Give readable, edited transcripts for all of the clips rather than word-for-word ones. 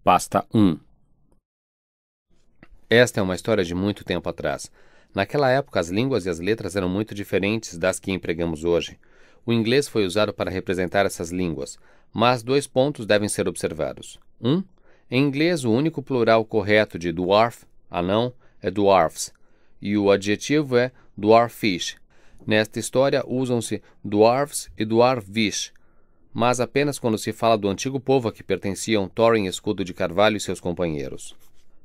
Pasta 1. Esta é uma história de muito tempo atrás. Naquela época, as línguas e as letras eram muito diferentes das que empregamos hoje. O inglês foi usado para representar essas línguas, mas 2 pontos devem ser observados. 1. Em inglês, o único plural correto de dwarf, anão, é dwarfs, e o adjetivo é dwarfish. Nesta história, usam-se dwarfs e dwarfish, mas apenas quando se fala do antigo povo a que pertenciam Thorin Escudo de Carvalho e seus companheiros.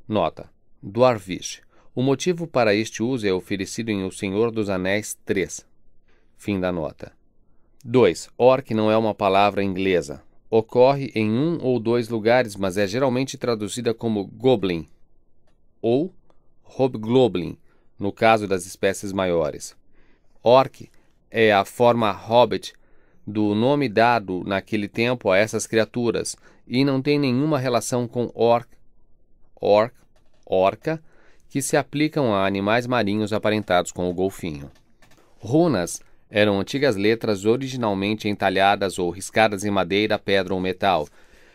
Nota: Dwarvish. O motivo para este uso é oferecido em O Senhor dos Anéis 3. Fim da nota. 2. Orc não é uma palavra inglesa. Ocorre em 1 ou 2 lugares, mas é geralmente traduzida como goblin ou hobgoblin, no caso das espécies maiores. Orc é a forma hobbit do nome dado naquele tempo a essas criaturas e não tem nenhuma relação com orca, que se aplicam a animais marinhos aparentados com o golfinho. Runas eram antigas letras originalmente entalhadas ou riscadas em madeira, pedra ou metal,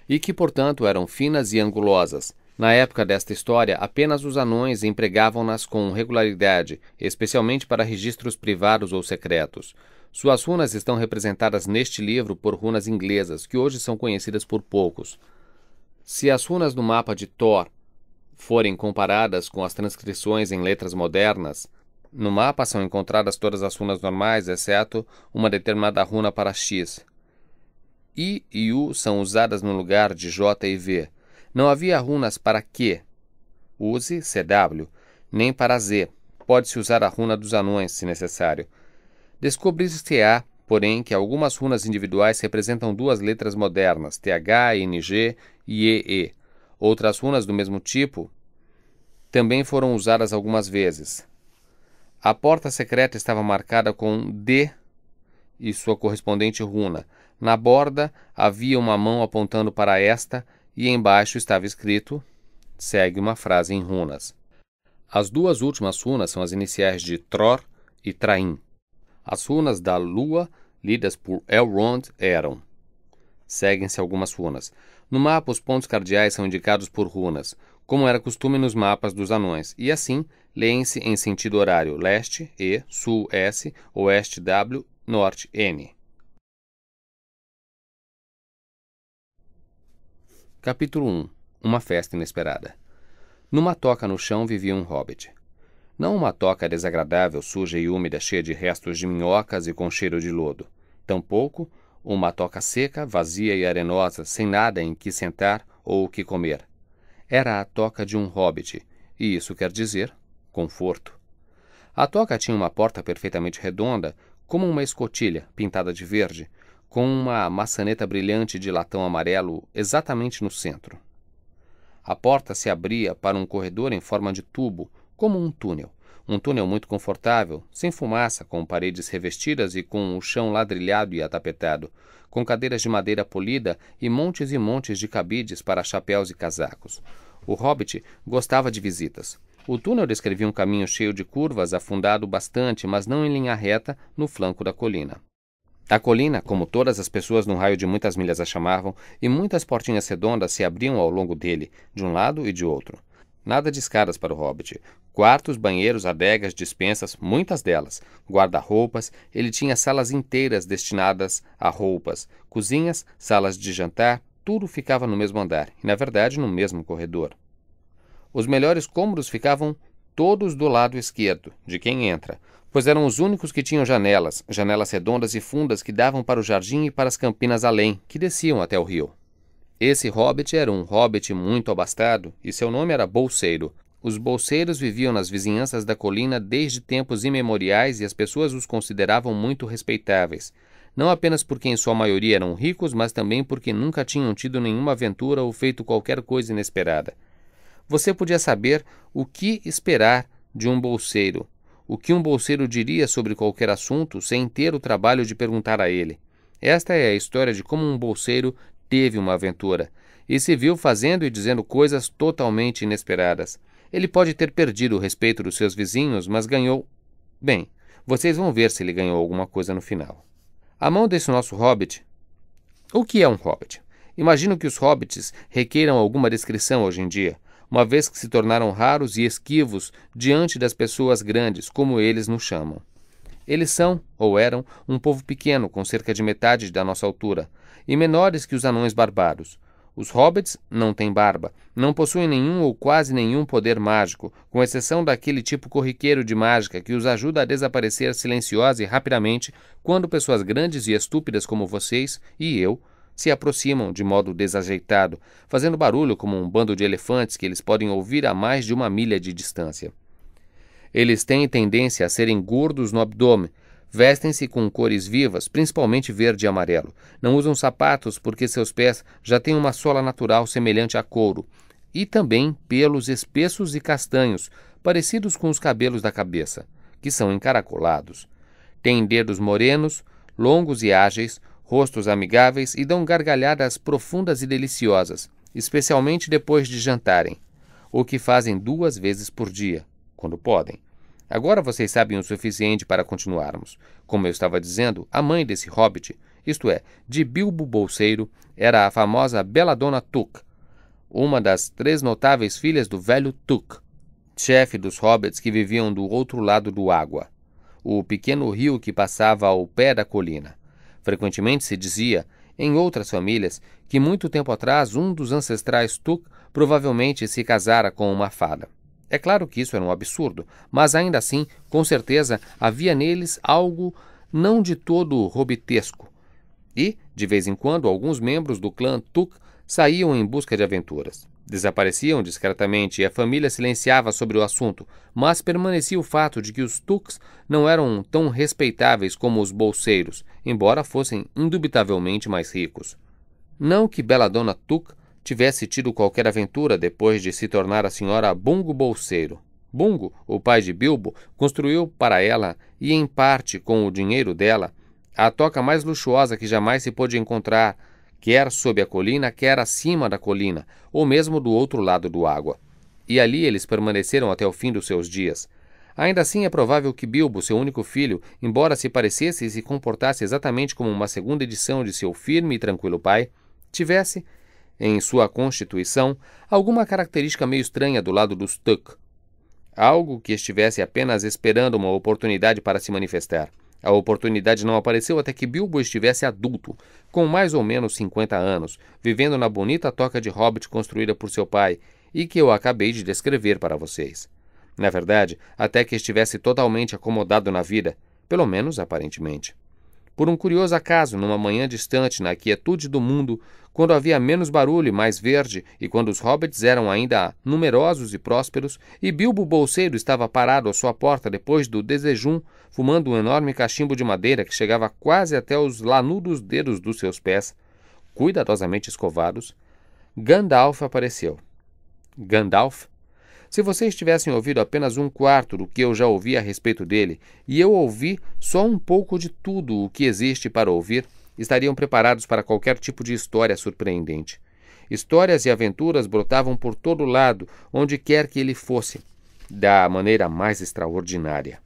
e que, portanto, eram finas e angulosas. Na época desta história, apenas os anões empregavam-nas com regularidade, especialmente para registros privados ou secretos. Suas runas estão representadas neste livro por runas inglesas, que hoje são conhecidas por poucos. Se as runas do mapa de Thor forem comparadas com as transcrições em letras modernas, no mapa são encontradas todas as runas normais, exceto uma determinada runa para X. I e U são usadas no lugar de J e V. Não havia runas para Q, use CW, nem para Z. Pode-se usar a runa dos anões, se necessário. Descobrir-se-á, porém, que algumas runas individuais representam 2 letras modernas, TH, NG e EE. Outras runas do mesmo tipo também foram usadas algumas vezes. A porta secreta estava marcada com D e sua correspondente runa. Na borda havia uma mão apontando para esta e embaixo estava escrito: segue uma frase em runas. As 2 últimas runas são as iniciais de Tror e Traim. As runas da lua, lidas por Elrond, eram: seguem-se algumas runas. No mapa, os pontos cardeais são indicados por runas, como era costume nos mapas dos anões, e assim, leem-se em sentido horário: leste, E, sul, S, oeste, W, norte, N. Capítulo 1. Uma festa inesperada. Numa toca no chão vivia um hobbit. Não uma toca desagradável, suja e úmida, cheia de restos de minhocas e com cheiro de lodo. Tampouco uma toca seca, vazia e arenosa, sem nada em que sentar ou o que comer. Era a toca de um hobbit, e isso quer dizer conforto. A toca tinha uma porta perfeitamente redonda, como uma escotilha, pintada de verde, com uma maçaneta brilhante de latão amarelo exatamente no centro. A porta se abria para um corredor em forma de tubo, como um túnel muito confortável, sem fumaça, com paredes revestidas e com o chão ladrilhado e atapetado, com cadeiras de madeira polida e montes de cabides para chapéus e casacos. O hobbit gostava de visitas. O túnel descrevia um caminho cheio de curvas, afundado bastante, mas não em linha reta, no flanco da colina. A colina, como todas as pessoas num raio de muitas milhas a chamavam, e muitas portinhas redondas se abriam ao longo dele, de um lado e de outro. Nada de escadas para o hobbit. Quartos, banheiros, adegas, despensas, muitas delas. Guarda-roupas, ele tinha salas inteiras destinadas a roupas. Cozinhas, salas de jantar, tudo ficava no mesmo andar, e na verdade no mesmo corredor. Os melhores cômodos ficavam todos do lado esquerdo, de quem entra, pois eram os únicos que tinham janelas redondas e fundas que davam para o jardim e para as campinas além, que desciam até o rio. Esse hobbit era um hobbit muito abastado, e seu nome era Bolseiro. Os bolseiros viviam nas vizinhanças da colina desde tempos imemoriais e as pessoas os consideravam muito respeitáveis, não apenas porque em sua maioria eram ricos, mas também porque nunca tinham tido nenhuma aventura ou feito qualquer coisa inesperada. Você podia saber o que esperar de um bolseiro, o que um bolseiro diria sobre qualquer assunto sem ter o trabalho de perguntar a ele. Esta é a história de como um bolseiro teve uma aventura e se viu fazendo e dizendo coisas totalmente inesperadas. Ele pode ter perdido o respeito dos seus vizinhos, mas ganhou... Bem, vocês vão ver se ele ganhou alguma coisa no final. A mão desse nosso hobbit... O que é um hobbit? Imagino que os hobbits requeiram alguma descrição hoje em dia, uma vez que se tornaram raros e esquivos diante das pessoas grandes, como eles nos chamam. Eles são, ou eram, um povo pequeno, com cerca de metade da nossa altura, e menores que os anões bárbaros. Os hobbits não têm barba, não possuem nenhum ou quase nenhum poder mágico, com exceção daquele tipo corriqueiro de mágica que os ajuda a desaparecer silenciosa e rapidamente quando pessoas grandes e estúpidas como vocês e eu se aproximam de modo desajeitado, fazendo barulho como um bando de elefantes que eles podem ouvir a mais de 1 milha de distância. Eles têm tendência a serem gordos no abdômen, vestem-se com cores vivas, principalmente verde e amarelo. Não usam sapatos porque seus pés já têm uma sola natural semelhante a couro, e também pelos espessos e castanhos, parecidos com os cabelos da cabeça, que são encaracolados. Têm dedos morenos, longos e ágeis, rostos amigáveis e dão gargalhadas profundas e deliciosas, especialmente depois de jantarem, o que fazem 2 vezes por dia, quando podem. Agora vocês sabem o suficiente para continuarmos. Como eu estava dizendo, a mãe desse hobbit, isto é, de Bilbo Bolseiro, era a famosa Belladonna Took, uma das 3 notáveis filhas do velho Took, chefe dos hobbits que viviam do outro lado do Água, o pequeno rio que passava ao pé da colina. Frequentemente se dizia, em outras famílias, que muito tempo atrás um dos ancestrais Took provavelmente se casara com uma fada. É claro que isso era um absurdo, mas ainda assim, com certeza, havia neles algo não de todo hobbitesco. E, de vez em quando, alguns membros do clã Took saíam em busca de aventuras. Desapareciam discretamente e a família silenciava sobre o assunto, mas permanecia o fato de que os Tooks não eram tão respeitáveis como os bolseiros, embora fossem indubitavelmente mais ricos. Não que Belladonna Took tivesse tido qualquer aventura depois de se tornar a senhora Bungo Bolseiro. Bungo, o pai de Bilbo, construiu para ela, e em parte com o dinheiro dela, a toca mais luxuosa que jamais se pôde encontrar, quer sob a colina, quer acima da colina, ou mesmo do outro lado do Água. E ali eles permaneceram até o fim dos seus dias. Ainda assim é provável que Bilbo, seu único filho, embora se parecesse e se comportasse exatamente como uma segunda edição de seu firme e tranquilo pai, tivesse, em sua constituição, alguma característica meio estranha do lado dos Took. Algo que estivesse apenas esperando uma oportunidade para se manifestar. A oportunidade não apareceu até que Bilbo estivesse adulto, com mais ou menos 50 anos, vivendo na bonita toca de hobbit construída por seu pai e que eu acabei de descrever para vocês. Na verdade, até que estivesse totalmente acomodado na vida, pelo menos aparentemente. Por um curioso acaso, numa manhã distante, na quietude do mundo, quando havia menos barulho e mais verde, e quando os hobbits eram ainda numerosos e prósperos, e Bilbo Bolseiro estava parado à sua porta depois do desejum, fumando um enorme cachimbo de madeira que chegava quase até os lanudos dedos dos seus pés, cuidadosamente escovados, Gandalf apareceu. Gandalf? Se vocês tivessem ouvido apenas 1/4 do que eu já ouvi a respeito dele, e eu ouvi só um pouco de tudo o que existe para ouvir, estariam preparados para qualquer tipo de história surpreendente. Histórias e aventuras brotavam por todo lado, onde quer que ele fosse, da maneira mais extraordinária.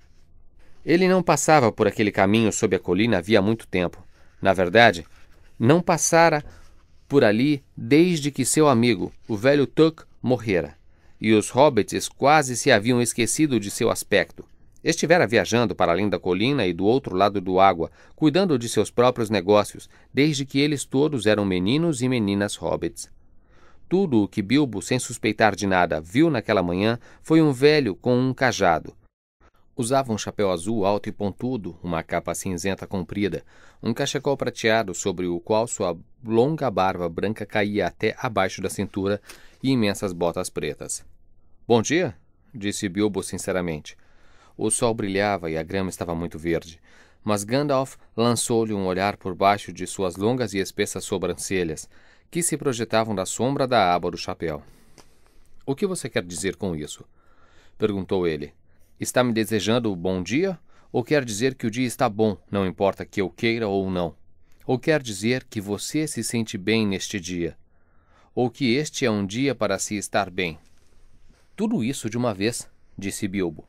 Ele não passava por aquele caminho sob a colina havia muito tempo. Na verdade, não passara por ali desde que seu amigo, o velho Took, morrera. E os hobbits quase se haviam esquecido de seu aspecto. Estivera viajando para além da colina e do outro lado do Água, cuidando de seus próprios negócios, desde que eles todos eram meninos e meninas hobbits. Tudo o que Bilbo, sem suspeitar de nada, viu naquela manhã foi um velho com um cajado. Usava um chapéu azul alto e pontudo, uma capa cinzenta comprida, um cachecol prateado sobre o qual sua longa barba branca caía até abaixo da cintura e imensas botas pretas. — Bom dia, disse Bilbo sinceramente. O sol brilhava e a grama estava muito verde, mas Gandalf lançou-lhe um olhar por baixo de suas longas e espessas sobrancelhas, que se projetavam da sombra da aba do chapéu. — O que você quer dizer com isso? Perguntou ele. — Está me desejando bom dia? Ou quer dizer que o dia está bom, não importa que eu queira ou não? Ou quer dizer que você se sente bem neste dia? Ou que este é um dia para se estar bem? — Tudo isso de uma vez, disse Bilbo.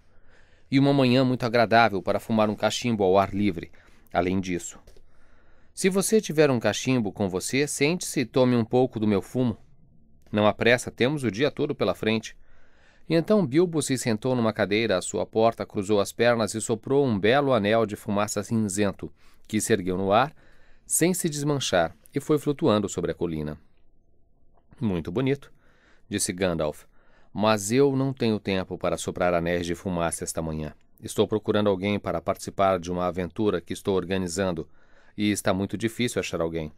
E uma manhã muito agradável para fumar um cachimbo ao ar livre, além disso. Se você tiver um cachimbo com você, sente-se e tome um pouco do meu fumo. Não há pressa, temos o dia todo pela frente. E então Bilbo se sentou numa cadeira à sua porta, cruzou as pernas e soprou um belo anel de fumaça cinzento, que se ergueu no ar, sem se desmanchar, e foi flutuando sobre a colina. Muito bonito, disse Gandalf, mas eu não tenho tempo para soprar anéis de fumaça esta manhã. Estou procurando alguém para participar de uma aventura que estou organizando, e está muito difícil achar alguém.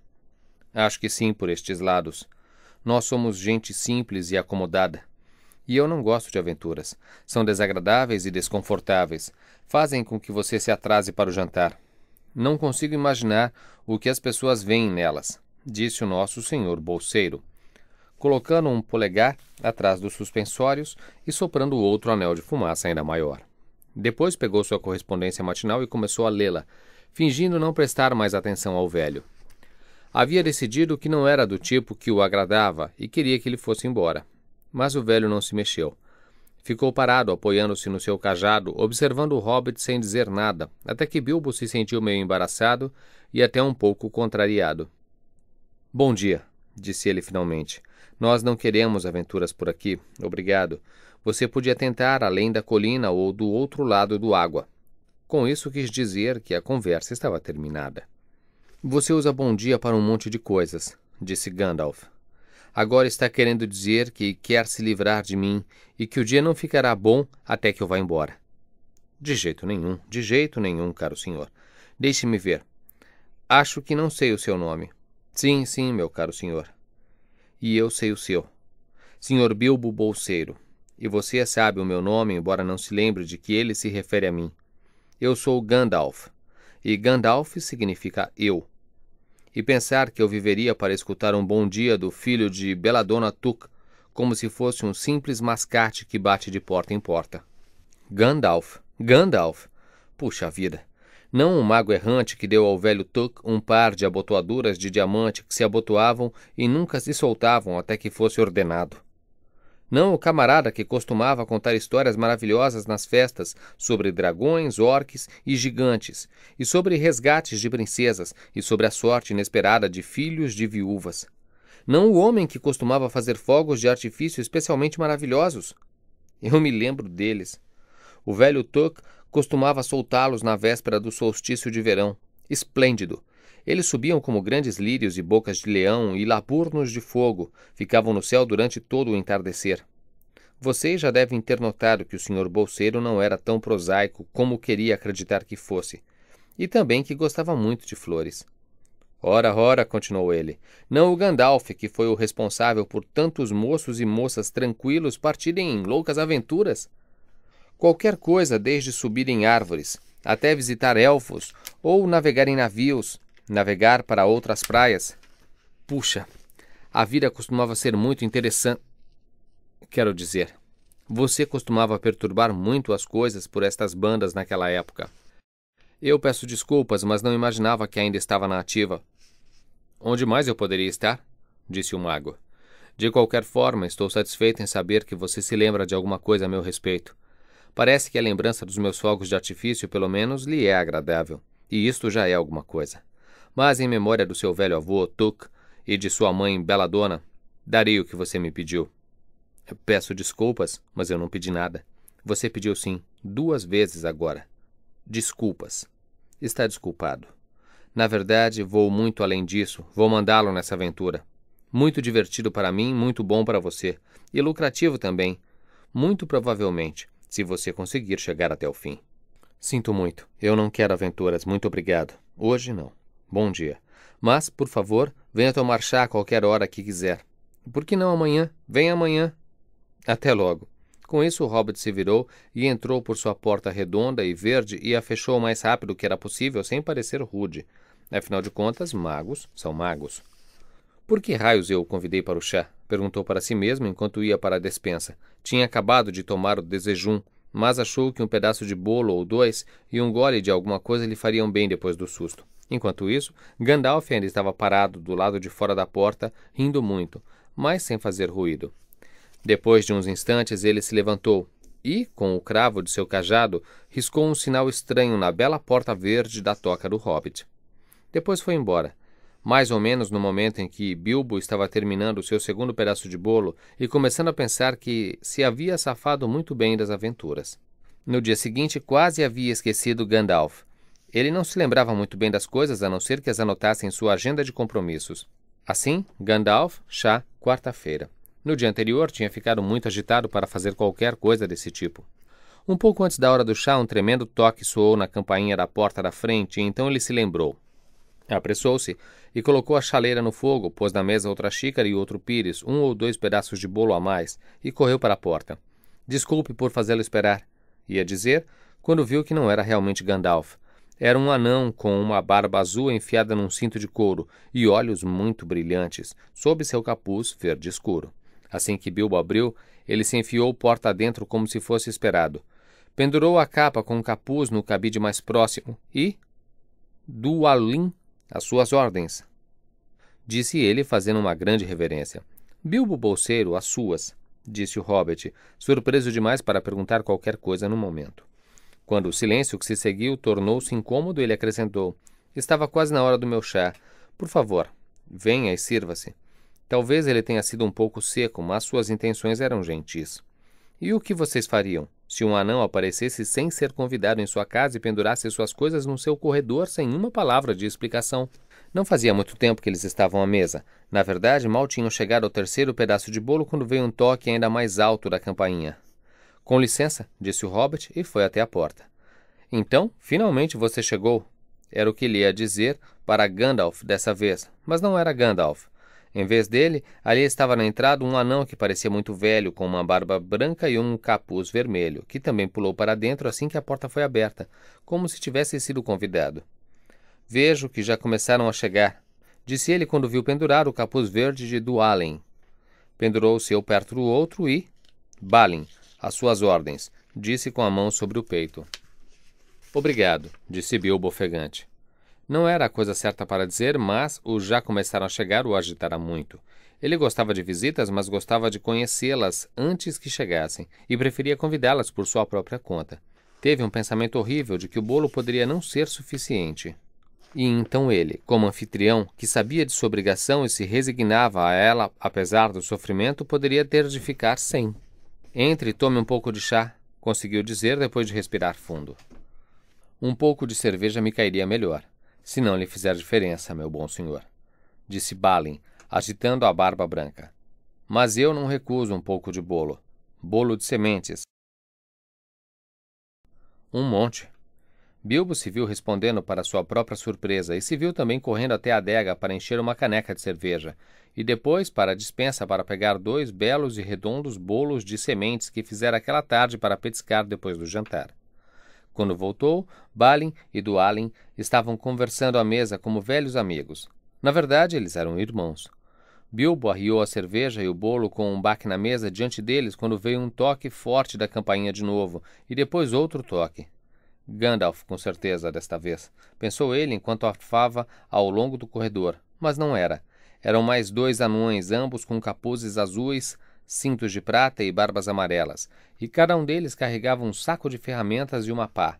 Acho que sim, por estes lados. Nós somos gente simples e acomodada. E eu não gosto de aventuras. São desagradáveis e desconfortáveis. Fazem com que você se atrase para o jantar. Não consigo imaginar o que as pessoas veem nelas, disse o nosso senhor bolseiro, colocando um polegar atrás dos suspensórios e soprando o outro anel de fumaça ainda maior. Depois pegou sua correspondência matinal e começou a lê-la, fingindo não prestar mais atenção ao velho. Havia decidido que não era do tipo que o agradava e queria que ele fosse embora. Mas o velho não se mexeu. Ficou parado, apoiando-se no seu cajado, observando o hobbit sem dizer nada, até que Bilbo se sentiu meio embaraçado e até um pouco contrariado. Bom dia, disse ele finalmente. Nós não queremos aventuras por aqui, obrigado. Você podia tentar além da colina ou do outro lado do água. Com isso quis dizer que a conversa estava terminada. Você usa bom dia para um monte de coisas, disse Gandalf. Agora está querendo dizer que quer se livrar de mim e que o dia não ficará bom até que eu vá embora. De jeito nenhum, caro senhor. Deixe-me ver. Acho que não sei o seu nome. Sim, meu caro senhor. E eu sei o seu. Senhor Bilbo Bolseiro. E você sabe o meu nome, embora não se lembre de que ele se refere a mim. Eu sou Gandalf. E Gandalf significa eu. E pensar que eu viveria para escutar um bom dia do filho de Belladonna Took, como se fosse um simples mascate que bate de porta em porta. Gandalf! Puxa vida! Não um mago errante que deu ao velho Took um par de abotoaduras de diamante que se abotoavam e nunca se soltavam até que fosse ordenado. Não o camarada que costumava contar histórias maravilhosas nas festas sobre dragões, orques e gigantes, e sobre resgates de princesas, e sobre a sorte inesperada de filhos de viúvas. Não o homem que costumava fazer fogos de artifício especialmente maravilhosos. Eu me lembro deles. O velho Took costumava soltá-los na véspera do solstício de verão. Esplêndido! Eles subiam como grandes lírios e bocas de leão e laburnos de fogo, ficavam no céu durante todo o entardecer. Vocês já devem ter notado que o senhor bolseiro não era tão prosaico como queria acreditar que fosse, e também que gostava muito de flores. Ora, continuou ele, não o Gandalf, que foi o responsável por tantos moços e moças tranquilos partirem em loucas aventuras. Qualquer coisa, desde subir em árvores, até visitar elfos, ou navegar em navios, navegar para outras praias. Puxa, a vida costumava ser muito interessante. Quero dizer, você costumava perturbar muito as coisas por estas bandas naquela época. Eu peço desculpas, mas não imaginava que ainda estava na ativa. Onde mais eu poderia estar? Disse o mago. De qualquer forma, estou satisfeito em saber que você se lembra de alguma coisa a meu respeito. Parece que a lembrança dos meus fogos de artifício, pelo menos, lhe é agradável, e isto já é alguma coisa. Mas em memória do seu velho avô, Took, e de sua mãe, Belladonna, darei o que você me pediu. Peço desculpas, mas eu não pedi nada. Você pediu sim, 2 vezes agora. Desculpas. Está desculpado. Na verdade, vou muito além disso, vou mandá-lo nessa aventura. Muito divertido para mim, muito bom para você. E lucrativo também. Muito provavelmente, se você conseguir chegar até o fim. Sinto muito, eu não quero aventuras, muito obrigado. Hoje não. Bom dia. Mas, por favor, venha tomar chá a qualquer hora que quiser. Por que não amanhã? Venha amanhã. Até logo. Com isso, o hobbit se virou e entrou por sua porta redonda e verde e a fechou o mais rápido que era possível, sem parecer rude. Afinal de contas, magos são magos. Por que raios eu o convidei para o chá? Perguntou para si mesmo enquanto ia para a despensa. Tinha acabado de tomar o desejum, mas achou que um pedaço de bolo ou 2 e um gole de alguma coisa lhe fariam bem depois do susto. Enquanto isso, Gandalf ainda estava parado do lado de fora da porta, rindo muito, mas sem fazer ruído. Depois de uns instantes, ele se levantou e, com o cravo de seu cajado, riscou um sinal estranho na bela porta verde da toca do hobbit. Depois foi embora, mais ou menos no momento em que Bilbo estava terminando o seu segundo pedaço de bolo e começando a pensar que se havia safado muito bem das aventuras. No dia seguinte, quase havia esquecido Gandalf. Ele não se lembrava muito bem das coisas, a não ser que as anotasse em sua agenda de compromissos. Assim, Gandalf, chá, quarta-feira. No dia anterior, tinha ficado muito agitado para fazer qualquer coisa desse tipo. Um pouco antes da hora do chá, um tremendo toque soou na campainha da porta da frente, e então ele se lembrou. Apressou-se e colocou a chaleira no fogo, pôs na mesa outra xícara e outro pires, 1 ou 2 pedaços de bolo a mais, e correu para a porta. Desculpe por fazê-lo esperar, ia dizer, quando viu que não era realmente Gandalf. Era um anão com uma barba azul enfiada num cinto de couro e olhos muito brilhantes, sob seu capuz verde escuro. Assim que Bilbo abriu, ele se enfiou porta adentro como se fosse esperado. Pendurou a capa com o capuz no cabide mais próximo e... Dualim, às suas ordens, disse ele, fazendo uma grande reverência. Bilbo Bolseiro, às suas, disse o hobbit, surpreso demais para perguntar qualquer coisa no momento. Quando o silêncio que se seguiu tornou-se incômodo, ele acrescentou: Estava quase na hora do meu chá. Por favor, venha e sirva-se. Talvez ele tenha sido um pouco seco, mas suas intenções eram gentis. E o que vocês fariam se um anão aparecesse sem ser convidado em sua casa e pendurasse suas coisas no seu corredor sem uma palavra de explicação? Não fazia muito tempo que eles estavam à mesa. Na verdade, mal tinham chegado ao terceiro pedaço de bolo quando veio um toque ainda mais alto da campainha. Com licença, disse o hobbit e foi até a porta. Então, finalmente você chegou. Era o que ele ia dizer para Gandalf dessa vez, mas não era Gandalf. Em vez dele, ali estava na entrada um anão que parecia muito velho, com uma barba branca e um capuz vermelho, que também pulou para dentro assim que a porta foi aberta, como se tivesse sido convidado. Vejo que já começaram a chegar, disse ele quando viu pendurar o capuz verde de Dualin. Pendurou o seu perto do outro e... Balin, às suas ordens, disse com a mão sobre o peito. Obrigado, disse Bilbo ofegante. Não era a coisa certa para dizer, mas os já começaram a chegar o agitara muito. Ele gostava de visitas, mas gostava de conhecê-las antes que chegassem, e preferia convidá-las por sua própria conta. Teve um pensamento horrível de que o bolo poderia não ser suficiente. E então ele, como anfitrião, que sabia de sua obrigação e se resignava a ela, apesar do sofrimento, poderia ter de ficar sem. Entre e tome um pouco de chá, conseguiu dizer depois de respirar fundo. Um pouco de cerveja me cairia melhor, se não lhe fizer diferença, meu bom senhor, disse Balin, agitando a barba branca. Mas eu não recuso um pouco de bolo. Bolo de sementes. Um monte. Bilbo se viu respondendo para sua própria surpresa e se viu também correndo até a adega para encher uma caneca de cerveja, e depois para a despensa para pegar 2 belos e redondos bolos de sementes que fizera aquela tarde para petiscar depois do jantar. Quando voltou, Balin e Dualin estavam conversando à mesa como velhos amigos. Na verdade, eles eram irmãos. Bilbo arriou a cerveja e o bolo com um baque na mesa diante deles quando veio um toque forte da campainha de novo, e depois outro toque. Gandalf, com certeza, desta vez, pensou ele enquanto arfava ao longo do corredor, mas não era. Eram mais 2 anões, ambos com capuzes azuis, cintos de prata e barbas amarelas, e cada um deles carregava um saco de ferramentas e uma pá.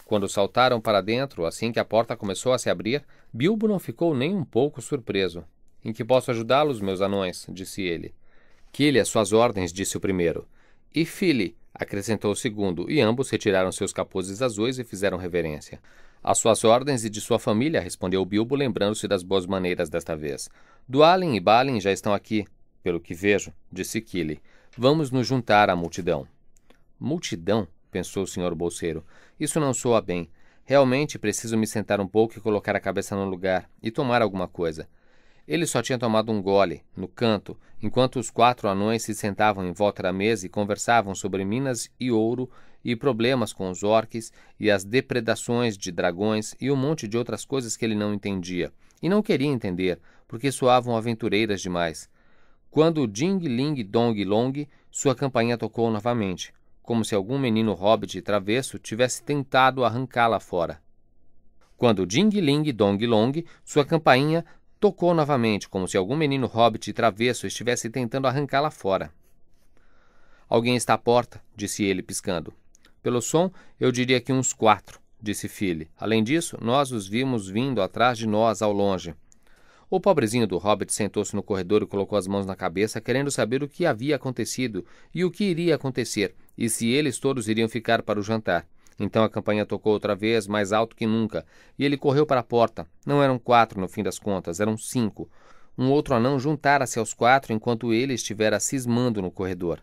Quando saltaram para dentro, assim que a porta começou a se abrir, Bilbo não ficou nem um pouco surpreso. — Em que posso ajudá-los, meus anões? — disse ele. — Kili, às suas ordens — disse o primeiro. — E Fili — acrescentou o segundo, e ambos retiraram seus capuzes azuis e fizeram reverência. — Às suas ordens e de sua família — respondeu Bilbo, lembrando-se das boas maneiras desta vez. — Dualin e Balin já estão aqui, pelo que vejo — disse Kili. — Vamos nos juntar à multidão. — Multidão? — pensou o Sr. Bolseiro. — Isso não soa bem. Realmente preciso me sentar um pouco e colocar a cabeça no lugar, e tomar alguma coisa. Ele só tinha tomado um gole, no canto, enquanto os 4 anões se sentavam em volta da mesa e conversavam sobre minas e ouro e problemas com os orques e as depredações de dragões e um monte de outras coisas que ele não entendia, e não queria entender, porque soavam aventureiras demais. Quando Ding Ling Dong Long, sua campainha tocou novamente, como se algum menino hobbit travesso tivesse tentado arrancá-la fora. Quando Ding Ling Dong Long, sua campainha tocou novamente, como se algum menino hobbit travesso estivesse tentando arrancá-la fora. — Alguém está à porta — disse ele, piscando. — Pelo som, eu diria que uns 4, disse Philly. Além disso, nós os vimos vindo atrás de nós ao longe. O pobrezinho do hobbit sentou-se no corredor e colocou as mãos na cabeça, querendo saber o que havia acontecido e o que iria acontecer, e se eles todos iriam ficar para o jantar. Então a campainha tocou outra vez, mais alto que nunca, e ele correu para a porta. Não eram 4 no fim das contas, eram 5. Um outro anão juntara-se aos 4 enquanto ele estivera cismando no corredor.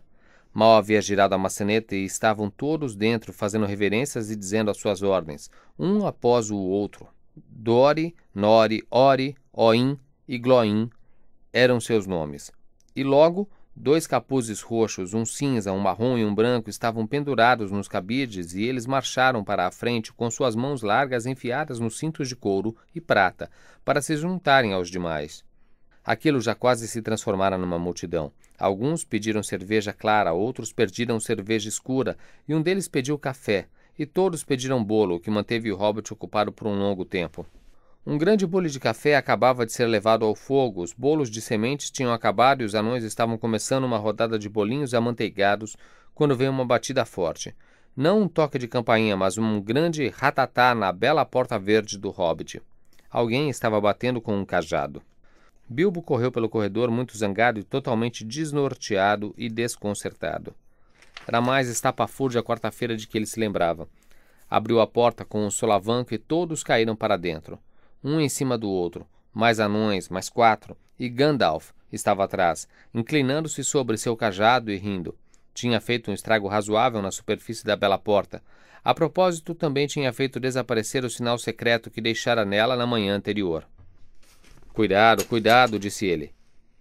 Mal havia girado a maçaneta e estavam todos dentro fazendo reverências e dizendo as suas ordens, um após o outro. Dori, Nori, Ori, Oin e Gloin eram seus nomes. E logo, 2 capuzes roxos, um cinza, um marrom e um branco, estavam pendurados nos cabides e eles marcharam para a frente com suas mãos largas enfiadas nos cintos de couro e prata, para se juntarem aos demais. Aquilo já quase se transformara numa multidão. Alguns pediram cerveja clara, outros pediram cerveja escura, e um deles pediu café, e todos pediram bolo, o que manteve o hobbit ocupado por um longo tempo. Um grande bule de café acabava de ser levado ao fogo, os bolos de sementes tinham acabado e os anões estavam começando uma rodada de bolinhos amanteigados quando veio uma batida forte. Não um toque de campainha, mas um grande ratatá na bela porta verde do hobbit. Alguém estava batendo com um cajado. Bilbo correu pelo corredor muito zangado e totalmente desnorteado e desconcertado. Era mais estapafúrdia a quarta-feira de que ele se lembrava. Abriu a porta com um solavanco e todos caíram para dentro. Um em cima do outro, mais anões, mais 4, e Gandalf estava atrás, inclinando-se sobre seu cajado e rindo. Tinha feito um estrago razoável na superfície da bela porta. A propósito, também tinha feito desaparecer o sinal secreto que deixara nela na manhã anterior. Cuidado, cuidado, disse ele.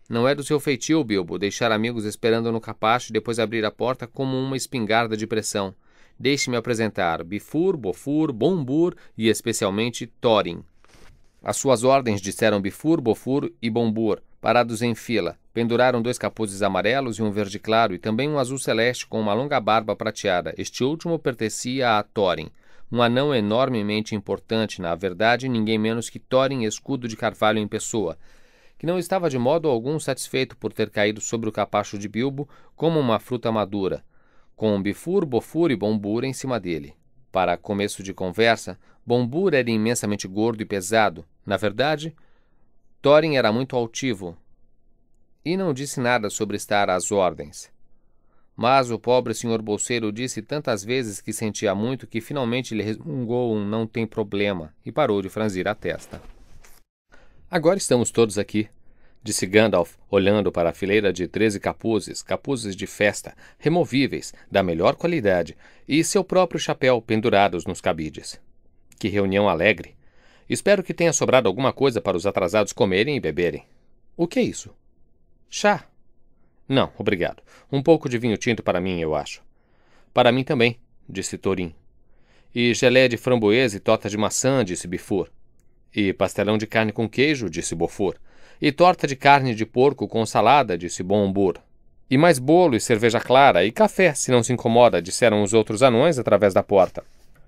Não é do seu feitio, Bilbo, deixar amigos esperando no capacho e depois abrir a porta como uma espingarda de pressão. Deixe-me apresentar Bifur, Bofur, Bombur e especialmente Thorin. As suas ordens, disseram Bifur, Bofur e Bombur, parados em fila. Penduraram 2 capuzes amarelos e um verde claro e também um azul celeste com uma longa barba prateada. Este último pertencia a Thorin, um anão enormemente importante, na verdade ninguém menos que Thorin Escudo de Carvalho em pessoa, que não estava de modo algum satisfeito por ter caído sobre o capacho de Bilbo como uma fruta madura, com Bifur, Bofur e Bombur em cima dele. Para começo de conversa, Bombur era imensamente gordo e pesado. Na verdade, Thorin era muito altivo e não disse nada sobre estar às ordens. Mas o pobre senhor bolseiro disse tantas vezes que sentia muito que finalmente lhe resmungou um não tem problema e parou de franzir a testa. Agora estamos todos aqui, disse Gandalf, olhando para a fileira de 13 capuzes, capuzes de festa, removíveis, da melhor qualidade, e seu próprio chapéu pendurados nos cabides. Que reunião alegre! Espero que tenha sobrado alguma coisa para os atrasados comerem e beberem. O que é isso? Chá? Não, obrigado. Um pouco de vinho tinto para mim, eu acho. Para mim também, disse Thorin. E gelé de framboesa e torta de maçã, disse Bifur. E pastelão de carne com queijo, disse Bofur. E torta de carne de porco com salada, disse Bombur. E mais bolo e cerveja clara e café, se não se incomoda, disseram os outros anões através da porta.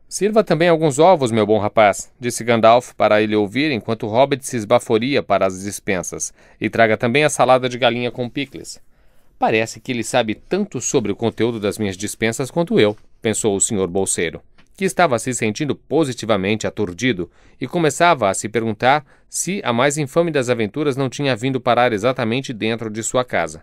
Sirva também alguns ovos, meu bom rapaz, disse Gandalf para ele ouvir enquanto o hobbit se esbaforia para as dispensas. E traga também a salada de galinha com picles. Parece que ele sabe tanto sobre o conteúdo das minhas dispensas quanto eu, pensou o senhor bolseiro, que estava se sentindo positivamente aturdido e começava a se perguntar se a mais infame das aventuras não tinha vindo parar exatamente dentro de sua casa.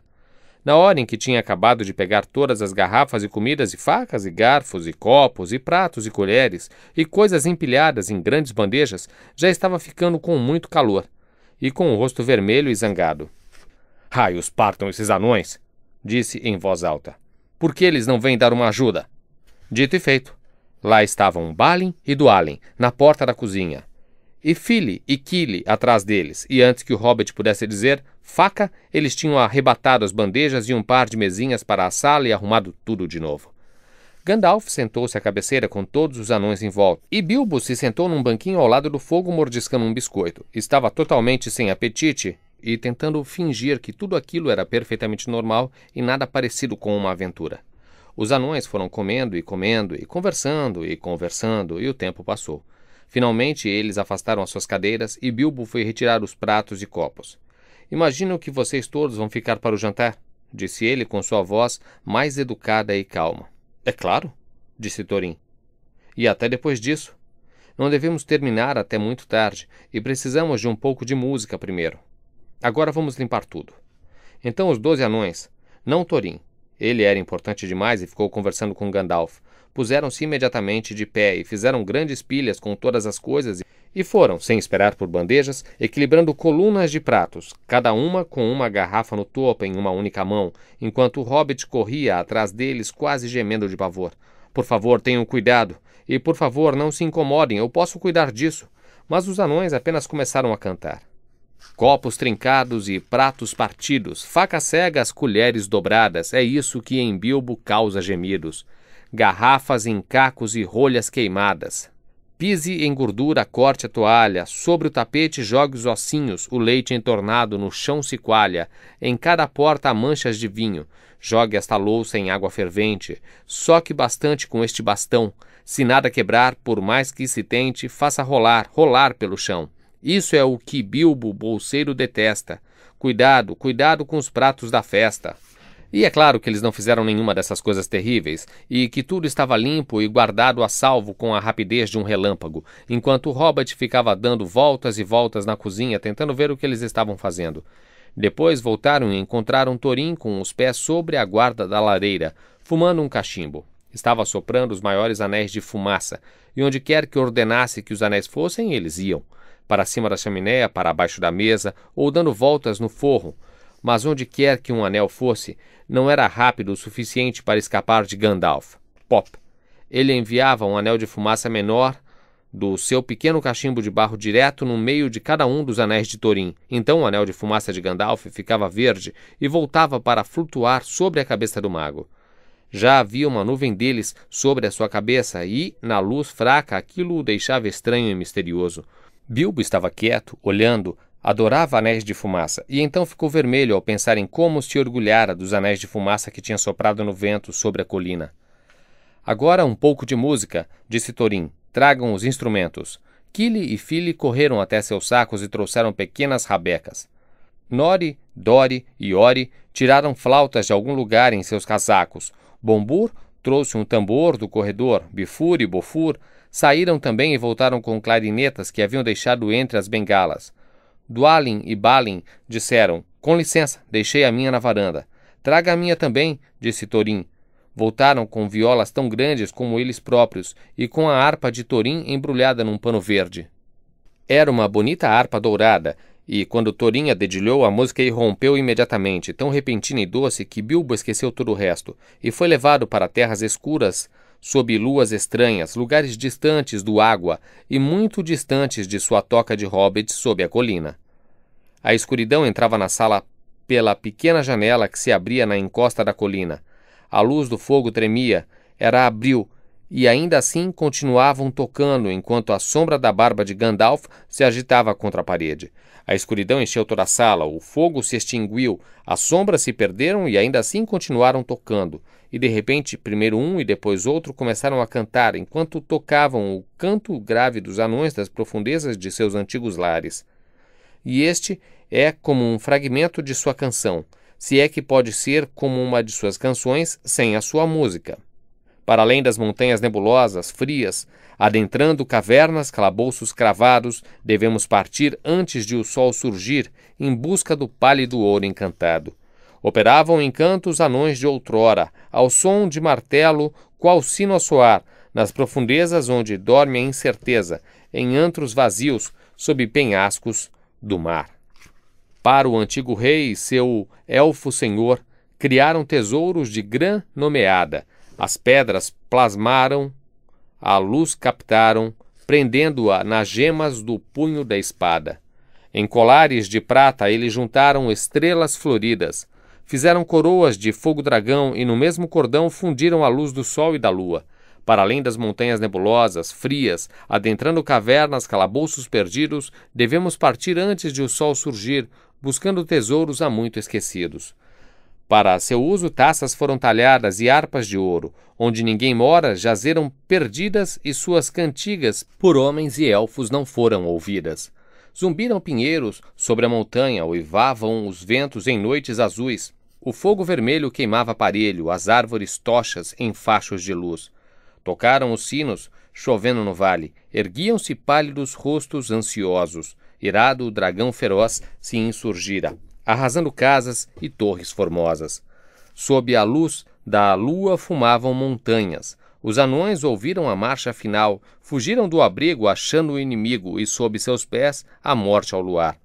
Na hora em que tinha acabado de pegar todas as garrafas e comidas e facas e garfos e copos e pratos e colheres e coisas empilhadas em grandes bandejas, já estava ficando com muito calor e com o rosto vermelho e zangado. Raios partam esses anões, disse em voz alta. Por que eles não vêm dar uma ajuda? Dito e feito. Lá estavam Balin e Dwalin, na porta da cozinha. E Fili e Kili atrás deles, e antes que o hobbit pudesse dizer faca, eles tinham arrebatado as bandejas e um par de mesinhas para a sala e arrumado tudo de novo. Gandalf sentou-se à cabeceira com todos os anões em volta, e Bilbo se sentou num banquinho ao lado do fogo mordiscando um biscoito. Estava totalmente sem apetite e tentando fingir que tudo aquilo era perfeitamente normal e nada parecido com uma aventura. Os anões foram comendo, e conversando, e o tempo passou. Finalmente, eles afastaram as suas cadeiras e Bilbo foi retirar os pratos e copos. Imagino que vocês todos vão ficar para o jantar, disse ele com sua voz mais educada e calma. É claro, disse Thorin. E até depois disso. Não devemos terminar até muito tarde, e precisamos de um pouco de música primeiro. Agora vamos limpar tudo. Então os 12 anões, não Thorin, ele era importante demais e ficou conversando com Gandalf, puseram-se imediatamente de pé e fizeram grandes pilhas com todas as coisas e foram, sem esperar por bandejas, equilibrando colunas de pratos, cada uma com uma garrafa no topo em uma única mão, enquanto o hobbit corria atrás deles quase gemendo de pavor. Por favor, tenham cuidado, e por favor, não se incomodem, eu posso cuidar disso. Mas os anões apenas começaram a cantar. Copos trincados e pratos partidos, facas cegas, colheres dobradas, é isso que em Bilbo causa gemidos. Garrafas em cacos e rolhas queimadas. Pise em gordura, corte a toalha, sobre o tapete jogue os ossinhos, o leite entornado no chão se coalha, em cada porta há manchas de vinho. Jogue esta louça em água fervente, soque bastante com este bastão. Se nada quebrar, por mais que se tente, faça rolar, rolar pelo chão. Isso é o que Bilbo, bolseiro, detesta. Cuidado, cuidado com os pratos da festa. E é claro que eles não fizeram nenhuma dessas coisas terríveis, e que tudo estava limpo e guardado a salvo com a rapidez de um relâmpago, enquanto o hobbit ficava dando voltas e voltas na cozinha tentando ver o que eles estavam fazendo. Depois voltaram e encontraram Thorin com os pés sobre a guarda da lareira, fumando um cachimbo. Estava soprando os maiores anéis de fumaça, e onde quer que ordenasse que os anéis fossem, eles iam. Para cima da chaminé, para baixo da mesa, ou dando voltas no forro. Mas onde quer que um anel fosse, não era rápido o suficiente para escapar de Gandalf. Pop! Ele enviava um anel de fumaça menor do seu pequeno cachimbo de barro direto no meio de cada um dos anéis de Thorin. Então o anel de fumaça de Gandalf ficava verde e voltava para flutuar sobre a cabeça do mago. Já havia uma nuvem deles sobre a sua cabeça e, na luz fraca, aquilo o deixava estranho e misterioso. Bilbo estava quieto, olhando, adorava anéis de fumaça, e então ficou vermelho ao pensar em como se orgulhara dos anéis de fumaça que tinha soprado no vento sobre a colina. Agora um pouco de música, disse Thorin. Tragam os instrumentos. Kili e Fili correram até seus sacos e trouxeram pequenas rabecas. Nori, Dori e Ori tiraram flautas de algum lugar em seus casacos. Bombur trouxe um tambor do corredor. Bifur e Bofur saíram também e voltaram com clarinetas que haviam deixado entre as bengalas. Dwalin e Balin disseram, com licença, deixei a minha na varanda. Traga a minha também, disse Thorin. Voltaram com violas tão grandes como eles próprios e com a harpa de Thorin embrulhada num pano verde. Era uma bonita harpa dourada, e quando Thorin a dedilhou, a música irrompeu imediatamente, tão repentina e doce que Bilbo esqueceu todo o resto, e foi levado para terras escuras, sob luas estranhas, lugares distantes do água e muito distantes de sua toca de hobbit sob a colina. A escuridão entrava na sala pela pequena janela que se abria na encosta da colina. A luz do fogo tremia, era abril, e ainda assim continuavam tocando enquanto a sombra da barba de Gandalf se agitava contra a parede. A escuridão encheu toda a sala, o fogo se extinguiu, as sombras se perderam e ainda assim continuaram tocando. E de repente, primeiro um e depois outro começaram a cantar, enquanto tocavam o canto grave dos anões das profundezas de seus antigos lares. E este é como um fragmento de sua canção, se é que pode ser como uma de suas canções sem a sua música. Para além das montanhas nebulosas, frias, adentrando cavernas, calabouços cravados, devemos partir antes de o sol surgir, em busca do pálido ouro encantado. Operavam em canto os anões de outrora, ao som de martelo, qual sino a soar, nas profundezas onde dorme a incerteza, em antros vazios, sob penhascos do mar. Para o antigo rei e seu elfo senhor, criaram tesouros de grã nomeada. As pedras plasmaram, a luz captaram, prendendo-a nas gemas do punho da espada. Em colares de prata eles juntaram estrelas floridas. Fizeram coroas de fogo-dragão e no mesmo cordão fundiram a luz do sol e da lua. Para além das montanhas nebulosas, frias, adentrando cavernas, calabouços perdidos, devemos partir antes de o sol surgir, buscando tesouros há muito esquecidos. Para seu uso, taças foram talhadas e harpas de ouro. Onde ninguém mora, jazeram perdidas e suas cantigas por homens e elfos não foram ouvidas. Zumbiram pinheiros sobre a montanha, uivavam os ventos em noites azuis. O fogo vermelho queimava aparelho, as árvores tochas em fachos de luz. Tocaram os sinos, chovendo no vale, erguiam-se pálidos rostos ansiosos. Irado, o dragão feroz se insurgira, arrasando casas e torres formosas. Sob a luz da lua fumavam montanhas. Os anões ouviram a marcha final, fugiram do abrigo achando o inimigo e sob seus pés a morte ao luar.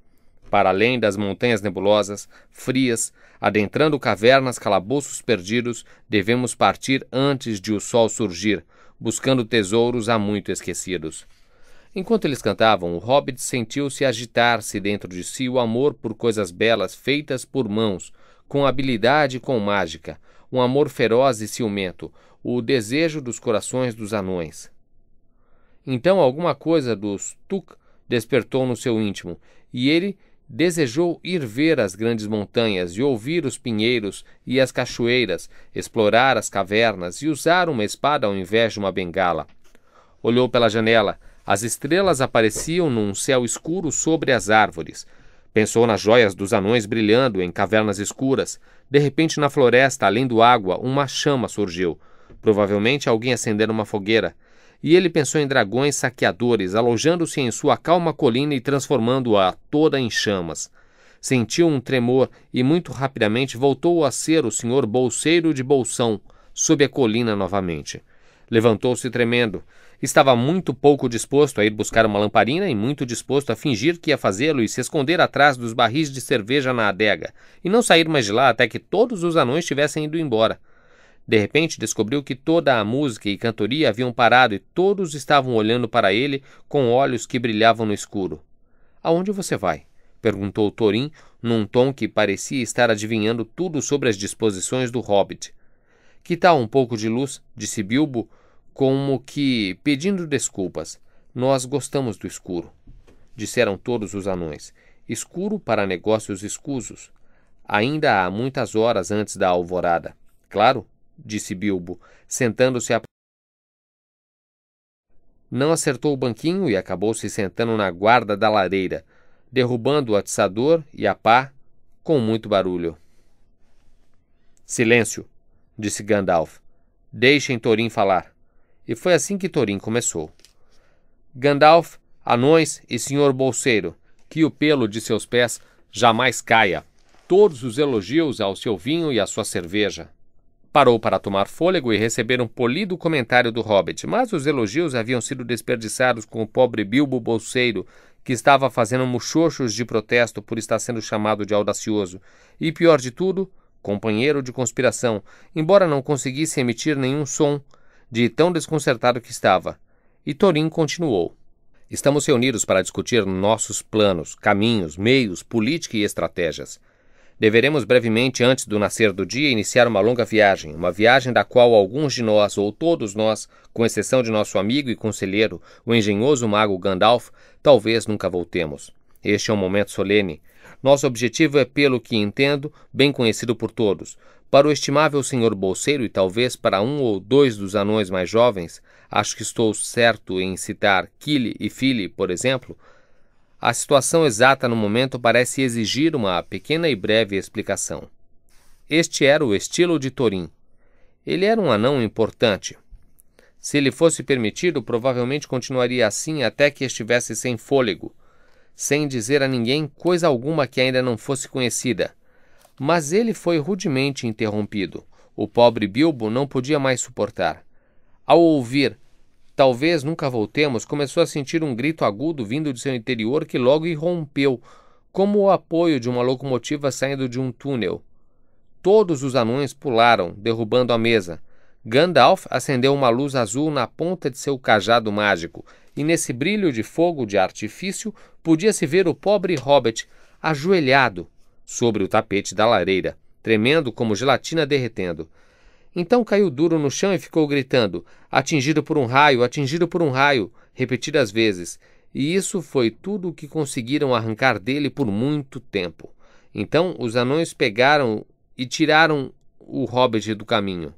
Para além das montanhas nebulosas, frias, adentrando cavernas, calabouços perdidos, devemos partir antes de o sol surgir, buscando tesouros há muito esquecidos. Enquanto eles cantavam, o hobbit sentiu-se agitar-se dentro de si o amor por coisas belas feitas por mãos, com habilidade e com mágica, um amor feroz e ciumento, o desejo dos corações dos anões. Então alguma coisa dos Tuk despertou no seu íntimo, e ele desejou ir ver as grandes montanhas e ouvir os pinheiros e as cachoeiras, explorar as cavernas e usar uma espada ao invés de uma bengala. Olhou pela janela. As estrelas apareciam num céu escuro sobre as árvores. Pensou nas joias dos anões brilhando em cavernas escuras. De repente, na floresta, além do água, uma chama surgiu. Provavelmente alguém acendendo uma fogueira. E ele pensou em dragões saqueadores, alojando-se em sua calma colina e transformando-a toda em chamas. Sentiu um tremor e muito rapidamente voltou a ser o senhor bolseiro de Bolsão, sob a colina novamente. Levantou-se tremendo. Estava muito pouco disposto a ir buscar uma lamparina e muito disposto a fingir que ia fazê-lo e se esconder atrás dos barris de cerveja na adega, e não sair mais de lá até que todos os anões tivessem ido embora. De repente descobriu que toda a música e cantoria haviam parado e todos estavam olhando para ele com olhos que brilhavam no escuro. — Aonde você vai? Perguntou Thorin, num tom que parecia estar adivinhando tudo sobre as disposições do hobbit. — Que tal um pouco de luz? Disse Bilbo, como que pedindo desculpas. — Nós gostamos do escuro. Disseram todos os anões. Escuro para negócios escusos. Ainda há muitas horas antes da alvorada. — Claro, disse Bilbo, sentando-se a... Não acertou o banquinho e acabou se sentando na guarda da lareira, derrubando o atiçador e a pá com muito barulho. — Silêncio, disse Gandalf. Deixem Thorin falar. E foi assim que Thorin começou. Gandalf, anões e senhor bolseiro, que o pelo de seus pés jamais caia. Todos os elogios ao seu vinho e à sua cerveja. Parou para tomar fôlego e receber um polido comentário do hobbit, mas os elogios haviam sido desperdiçados com o pobre Bilbo bolseiro, que estava fazendo muxoxos de protesto por estar sendo chamado de audacioso, e, pior de tudo, companheiro de conspiração, embora não conseguisse emitir nenhum som, de tão desconcertado que estava. E Thorin continuou. Estamos reunidos para discutir nossos planos, caminhos, meios, política e estratégias. Deveremos brevemente, antes do nascer do dia, iniciar uma longa viagem, uma viagem da qual alguns de nós, ou todos nós, com exceção de nosso amigo e conselheiro, o engenhoso mago Gandalf, talvez nunca voltemos. Este é um momento solene. Nosso objetivo é, pelo que entendo, bem conhecido por todos. Para o estimável senhor bolseiro e talvez para um ou dois dos anões mais jovens, acho que estou certo em citar Kili e Fili, por exemplo, a situação exata no momento parece exigir uma pequena e breve explicação. Este era o estilo de Thorin. Ele era um anão importante. Se lhe fosse permitido, provavelmente continuaria assim até que estivesse sem fôlego, sem dizer a ninguém coisa alguma que ainda não fosse conhecida. Mas ele foi rudemente interrompido. O pobre Bilbo não podia mais suportar. Ao ouvir "Talvez nunca voltemos", começou a sentir um grito agudo vindo de seu interior que logo irrompeu, como o apoio de uma locomotiva saindo de um túnel. Todos os anões pularam, derrubando a mesa. Gandalf acendeu uma luz azul na ponta de seu cajado mágico, e nesse brilho de fogo de artifício podia-se ver o pobre hobbit ajoelhado sobre o tapete da lareira, tremendo como gelatina derretendo. Então caiu duro no chão e ficou gritando: atingido por um raio, repetidas vezes. E isso foi tudo o que conseguiram arrancar dele por muito tempo. Então os anões pegaram e tiraram o hobbit do caminho,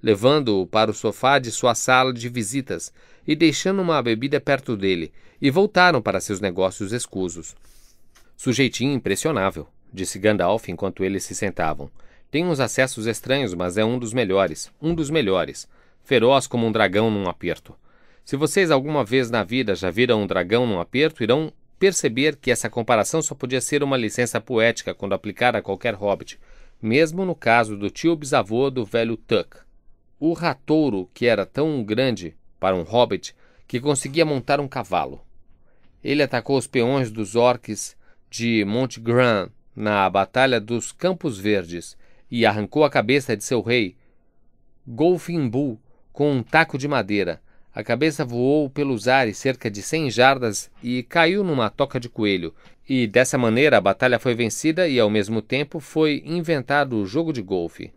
levando-o para o sofá de sua sala de visitas e deixando uma bebida perto dele, e voltaram para seus negócios escusos. Sujeitinho impressionável, disse Gandalf enquanto eles se sentavam. Tem uns acessos estranhos, mas é um dos melhores. Feroz como um dragão num aperto. Se vocês alguma vez na vida já viram um dragão num aperto, irão perceber que essa comparação só podia ser uma licença poética quando aplicada a qualquer hobbit, mesmo no caso do tio bisavô do velho Tuck. O ratouro, que era tão grande para um hobbit, que conseguia montar um cavalo. Ele atacou os peões dos orques de Montgrand na Batalha dos Campos Verdes e arrancou a cabeça de seu rei, Golfinbull, com um taco de madeira. A cabeça voou pelos ares cerca de 100 jardas e caiu numa toca de coelho, e dessa maneira a batalha foi vencida e ao mesmo tempo foi inventado o jogo de golfe.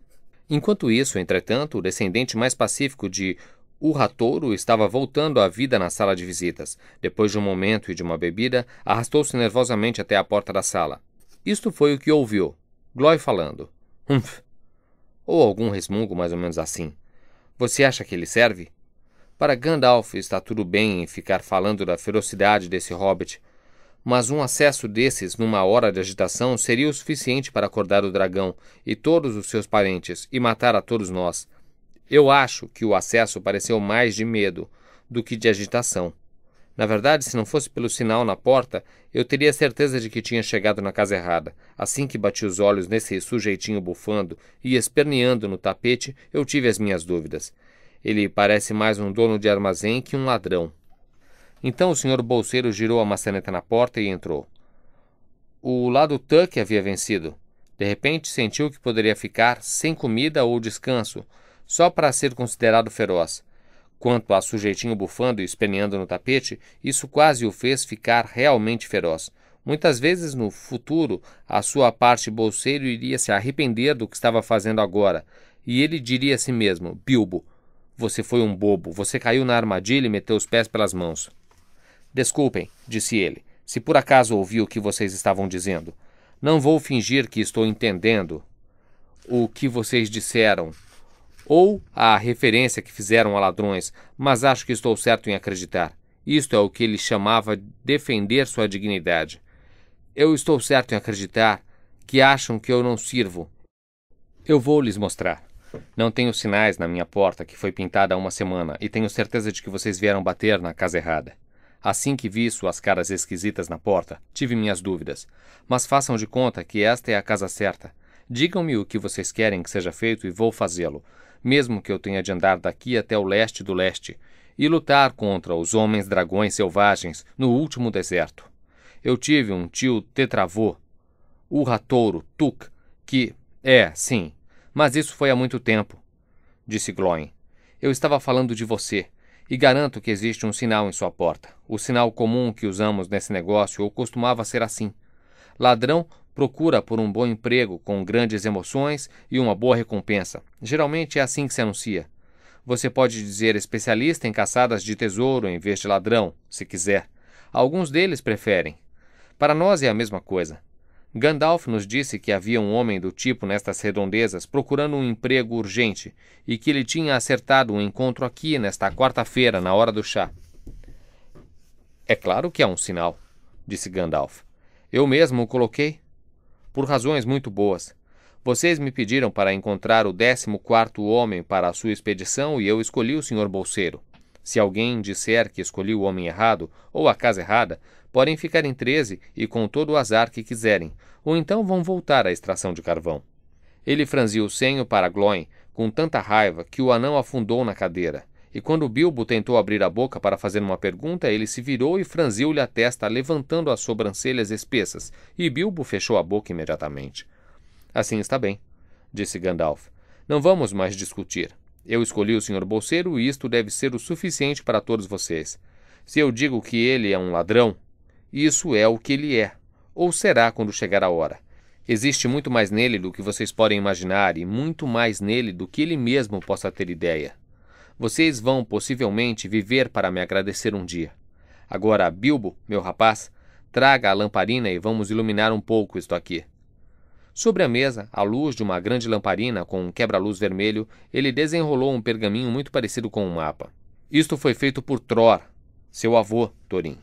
Enquanto isso, entretanto, o descendente mais pacífico de O Ratouro estava voltando à vida na sala de visitas. Depois de um momento e de uma bebida, arrastou-se nervosamente até a porta da sala. Isto foi o que ouviu. Glói falando. Humph. Ou algum resmungo mais ou menos assim. Você acha que ele serve? Para Gandalf está tudo bem em ficar falando da ferocidade desse hobbit, mas um acesso desses numa hora de agitação seria o suficiente para acordar o dragão e todos os seus parentes e matar a todos nós. Eu acho que o acesso pareceu mais de medo do que de agitação. Na verdade, se não fosse pelo sinal na porta, eu teria certeza de que tinha chegado na casa errada. Assim que bati os olhos nesse sujeitinho bufando e esperneando no tapete, eu tive as minhas dúvidas. Ele parece mais um dono de armazém que um ladrão. Então o senhor bolseiro girou a maçaneta na porta e entrou. O lado Tuck havia vencido. De repente sentiu que poderia ficar sem comida ou descanso, só para ser considerado feroz. Quanto a sujeitinho bufando e esperneando no tapete, isso quase o fez ficar realmente feroz. Muitas vezes no futuro, a sua parte bolseiro iria se arrepender do que estava fazendo agora, e ele diria a si mesmo, Bilbo, você foi um bobo, você caiu na armadilha e meteu os pés pelas mãos. Desculpem, disse ele, se por acaso ouvi o que vocês estavam dizendo. Não vou fingir que estou entendendo o que vocês disseram, ou a referência que fizeram a ladrões, mas acho que estou certo em acreditar. Isto é o que ele chamava defender sua dignidade. Eu estou certo em acreditar que acham que eu não sirvo. Eu vou lhes mostrar. Não tenho sinais na minha porta que foi pintada há uma semana e tenho certeza de que vocês vieram bater na casa errada. Assim que vi suas caras esquisitas na porta, tive minhas dúvidas. Mas façam de conta que esta é a casa certa. Digam-me o que vocês querem que seja feito e vou fazê-lo, mesmo que eu tenha de andar daqui até o leste do leste e lutar contra os homens-dragões selvagens no último deserto. Eu tive um tio tetravô, o ratouro, Tuck, que... sim, mas isso foi há muito tempo, disse Glóin. Eu estava falando de você, e garanto que existe um sinal em sua porta. O sinal comum que usamos nesse negócio ou costumava ser assim. Ladrão procura por um bom emprego com grandes emoções e uma boa recompensa. Geralmente é assim que se anuncia. Você pode dizer especialista em caçadas de tesouro em vez de ladrão, se quiser. Alguns deles preferem. Para nós é a mesma coisa. Gandalf nos disse que havia um homem do tipo nestas redondezas procurando um emprego urgente e que ele tinha acertado um encontro aqui nesta quarta-feira, na hora do chá. É claro que é um sinal, disse Gandalf. Eu mesmo o coloquei. Por razões muito boas. Vocês me pediram para encontrar o 14º homem para a sua expedição e eu escolhi o Sr. Bolseiro. Se alguém disser que escolhi o homem errado ou a casa errada, podem ficar em 13 e com todo o azar que quiserem, ou então vão voltar à extração de carvão. Ele franziu o senho para Glóin com tanta raiva que o anão afundou na cadeira, e quando Bilbo tentou abrir a boca para fazer uma pergunta, ele se virou e franziu-lhe a testa, levantando as sobrancelhas espessas, e Bilbo fechou a boca imediatamente. Assim está bem, disse Gandalf. Não vamos mais discutir. Eu escolhi o Sr. Bolseiro e isto deve ser o suficiente para todos vocês. Se eu digo que ele é um ladrão, isso é o que ele é, ou será quando chegar a hora. Existe muito mais nele do que vocês podem imaginar e muito mais nele do que ele mesmo possa ter ideia. Vocês vão, possivelmente, viver para me agradecer um dia. Agora, Bilbo, meu rapaz, traga a lamparina e vamos iluminar um pouco isto aqui. Sobre a mesa, à luz de uma grande lamparina com um quebra-luz vermelho, ele desenrolou um pergaminho muito parecido com um mapa. Isto foi feito por Tror, seu avô, Thorin,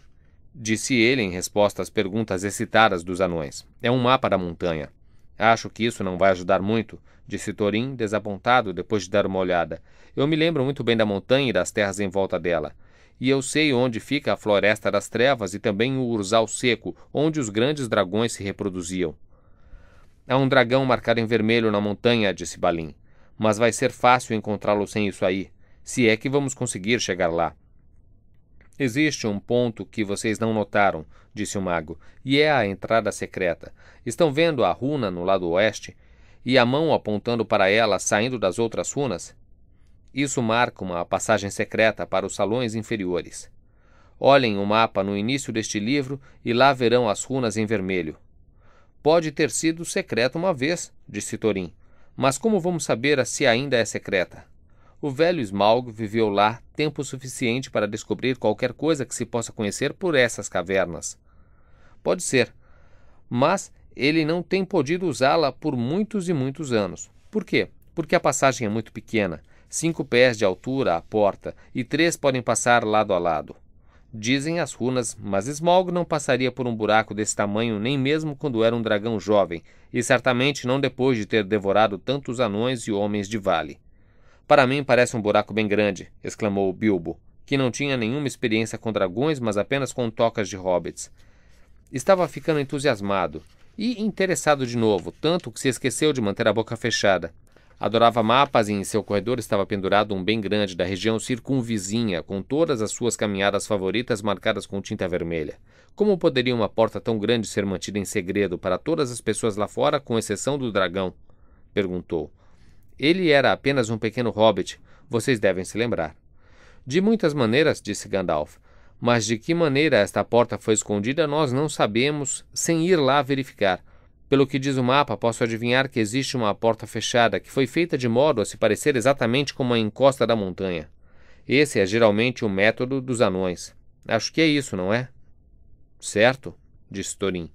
disse ele em resposta às perguntas excitadas dos anões. É um mapa da montanha. Acho que isso não vai ajudar muito, disse Thorin, desapontado depois de dar uma olhada. Eu me lembro muito bem da montanha e das terras em volta dela. e eu sei onde fica a Floresta das Trevas e também o Urzal Seco, onde os grandes dragões se reproduziam. Há um dragão marcado em vermelho na montanha, disse Balin, mas vai ser fácil encontrá-lo sem isso aí, se é que vamos conseguir chegar lá. Existe um ponto que vocês não notaram, disse o mago, e é a entrada secreta. Estão vendo a runa no lado oeste? E a mão apontando para ela saindo das outras runas? Isso marca uma passagem secreta para os salões inferiores. Olhem o mapa no início deste livro e lá verão as runas em vermelho. Pode ter sido secreta uma vez, disse Thorin, mas como vamos saber se ainda é secreta? O velho Smaug viveu lá tempo suficiente para descobrir qualquer coisa que se possa conhecer por essas cavernas. Pode ser, mas ele não tem podido usá-la por muitos e muitos anos. Por quê? Porque a passagem é muito pequena, 5 pés de altura à porta, e 3 podem passar lado a lado. Dizem as runas, mas Smaug não passaria por um buraco desse tamanho nem mesmo quando era um dragão jovem, e certamente não depois de ter devorado tantos anões e homens de vale. Para mim parece um buraco bem grande, exclamou Bilbo, que não tinha nenhuma experiência com dragões, mas apenas com tocas de hobbits. Estava ficando entusiasmado e interessado de novo, tanto que se esqueceu de manter a boca fechada. Adorava mapas e em seu corredor estava pendurado um bem grande da região circunvizinha, com todas as suas caminhadas favoritas marcadas com tinta vermelha. Como poderia uma porta tão grande ser mantida em segredo para todas as pessoas lá fora, com exceção do dragão? Perguntou. Ele era apenas um pequeno hobbit, vocês devem se lembrar. De muitas maneiras, disse Gandalf, mas de que maneira esta porta foi escondida nós não sabemos sem ir lá verificar. Pelo que diz o mapa, posso adivinhar que existe uma porta fechada que foi feita de modo a se parecer exatamente como a encosta da montanha. Esse é geralmente o método dos anões. Acho que é isso, não é? Certo, disse Thorin.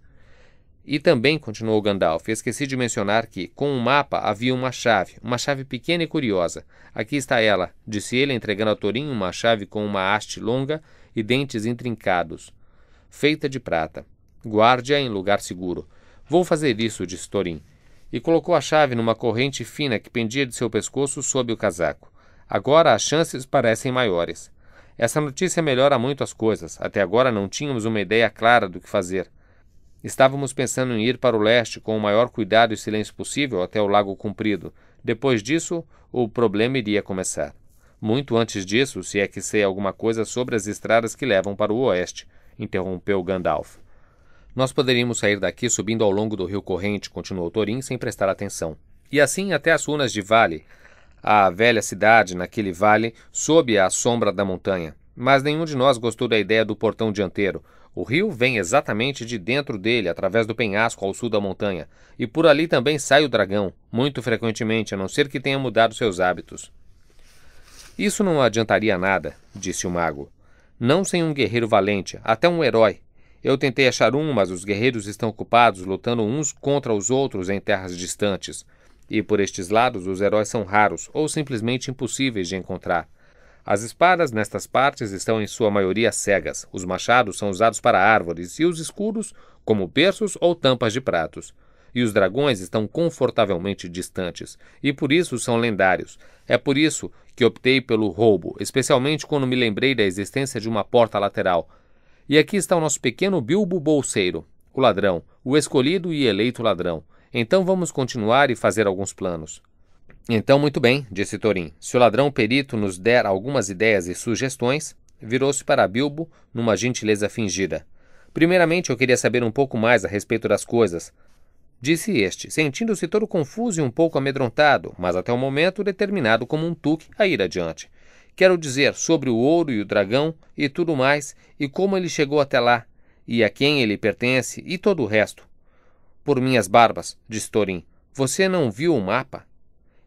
E também, continuou Gandalf, esqueci de mencionar que, com o mapa, havia uma chave pequena e curiosa. Aqui está ela, disse ele, entregando a Thorin uma chave com uma haste longa e dentes intrincados, feita de prata. Guarde-a em lugar seguro. Vou fazer isso, disse Thorin, e colocou a chave numa corrente fina que pendia de seu pescoço sob o casaco. Agora as chances parecem maiores. Essa notícia melhora muito as coisas. Até agora não tínhamos uma ideia clara do que fazer. Estávamos pensando em ir para o leste com o maior cuidado e silêncio possível até o Lago Comprido. Depois disso, o problema iria começar. Muito antes disso, se é que sei alguma coisa sobre as estradas que levam para o oeste, interrompeu Gandalf. Nós poderíamos sair daqui subindo ao longo do rio corrente, continuou Thorin sem prestar atenção. E assim até as runas de Vale, a velha cidade naquele vale, sob a sombra da montanha. Mas nenhum de nós gostou da ideia do portão dianteiro. O rio vem exatamente de dentro dele, através do penhasco ao sul da montanha, e por ali também sai o dragão, muito frequentemente, a não ser que tenha mudado seus hábitos. Isso não adiantaria nada, disse o mago. Não sem um guerreiro valente, até um herói. Eu tentei achar um, mas os guerreiros estão ocupados lutando uns contra os outros em terras distantes. E por estes lados os heróis são raros, ou simplesmente impossíveis de encontrar. As espadas nestas partes estão em sua maioria cegas, os machados são usados para árvores e os escudos como berços ou tampas de pratos. E os dragões estão confortavelmente distantes, e por isso são lendários. É por isso que optei pelo roubo, especialmente quando me lembrei da existência de uma porta lateral. E aqui está o nosso pequeno Bilbo Bolseiro, o ladrão, o escolhido e eleito ladrão. Então vamos continuar e fazer alguns planos. Então, muito bem, disse Thorin. Se o ladrão perito nos der algumas ideias e sugestões, virou-se para Bilbo numa gentileza fingida. Primeiramente, eu queria saber um pouco mais a respeito das coisas, disse este, sentindo-se todo confuso e um pouco amedrontado, mas até o momento determinado como um tuque a ir adiante. Quero dizer sobre o ouro e o dragão e tudo mais, e como ele chegou até lá, e a quem ele pertence e todo o resto. Por minhas barbas, disse Thorin, você não viu o mapa?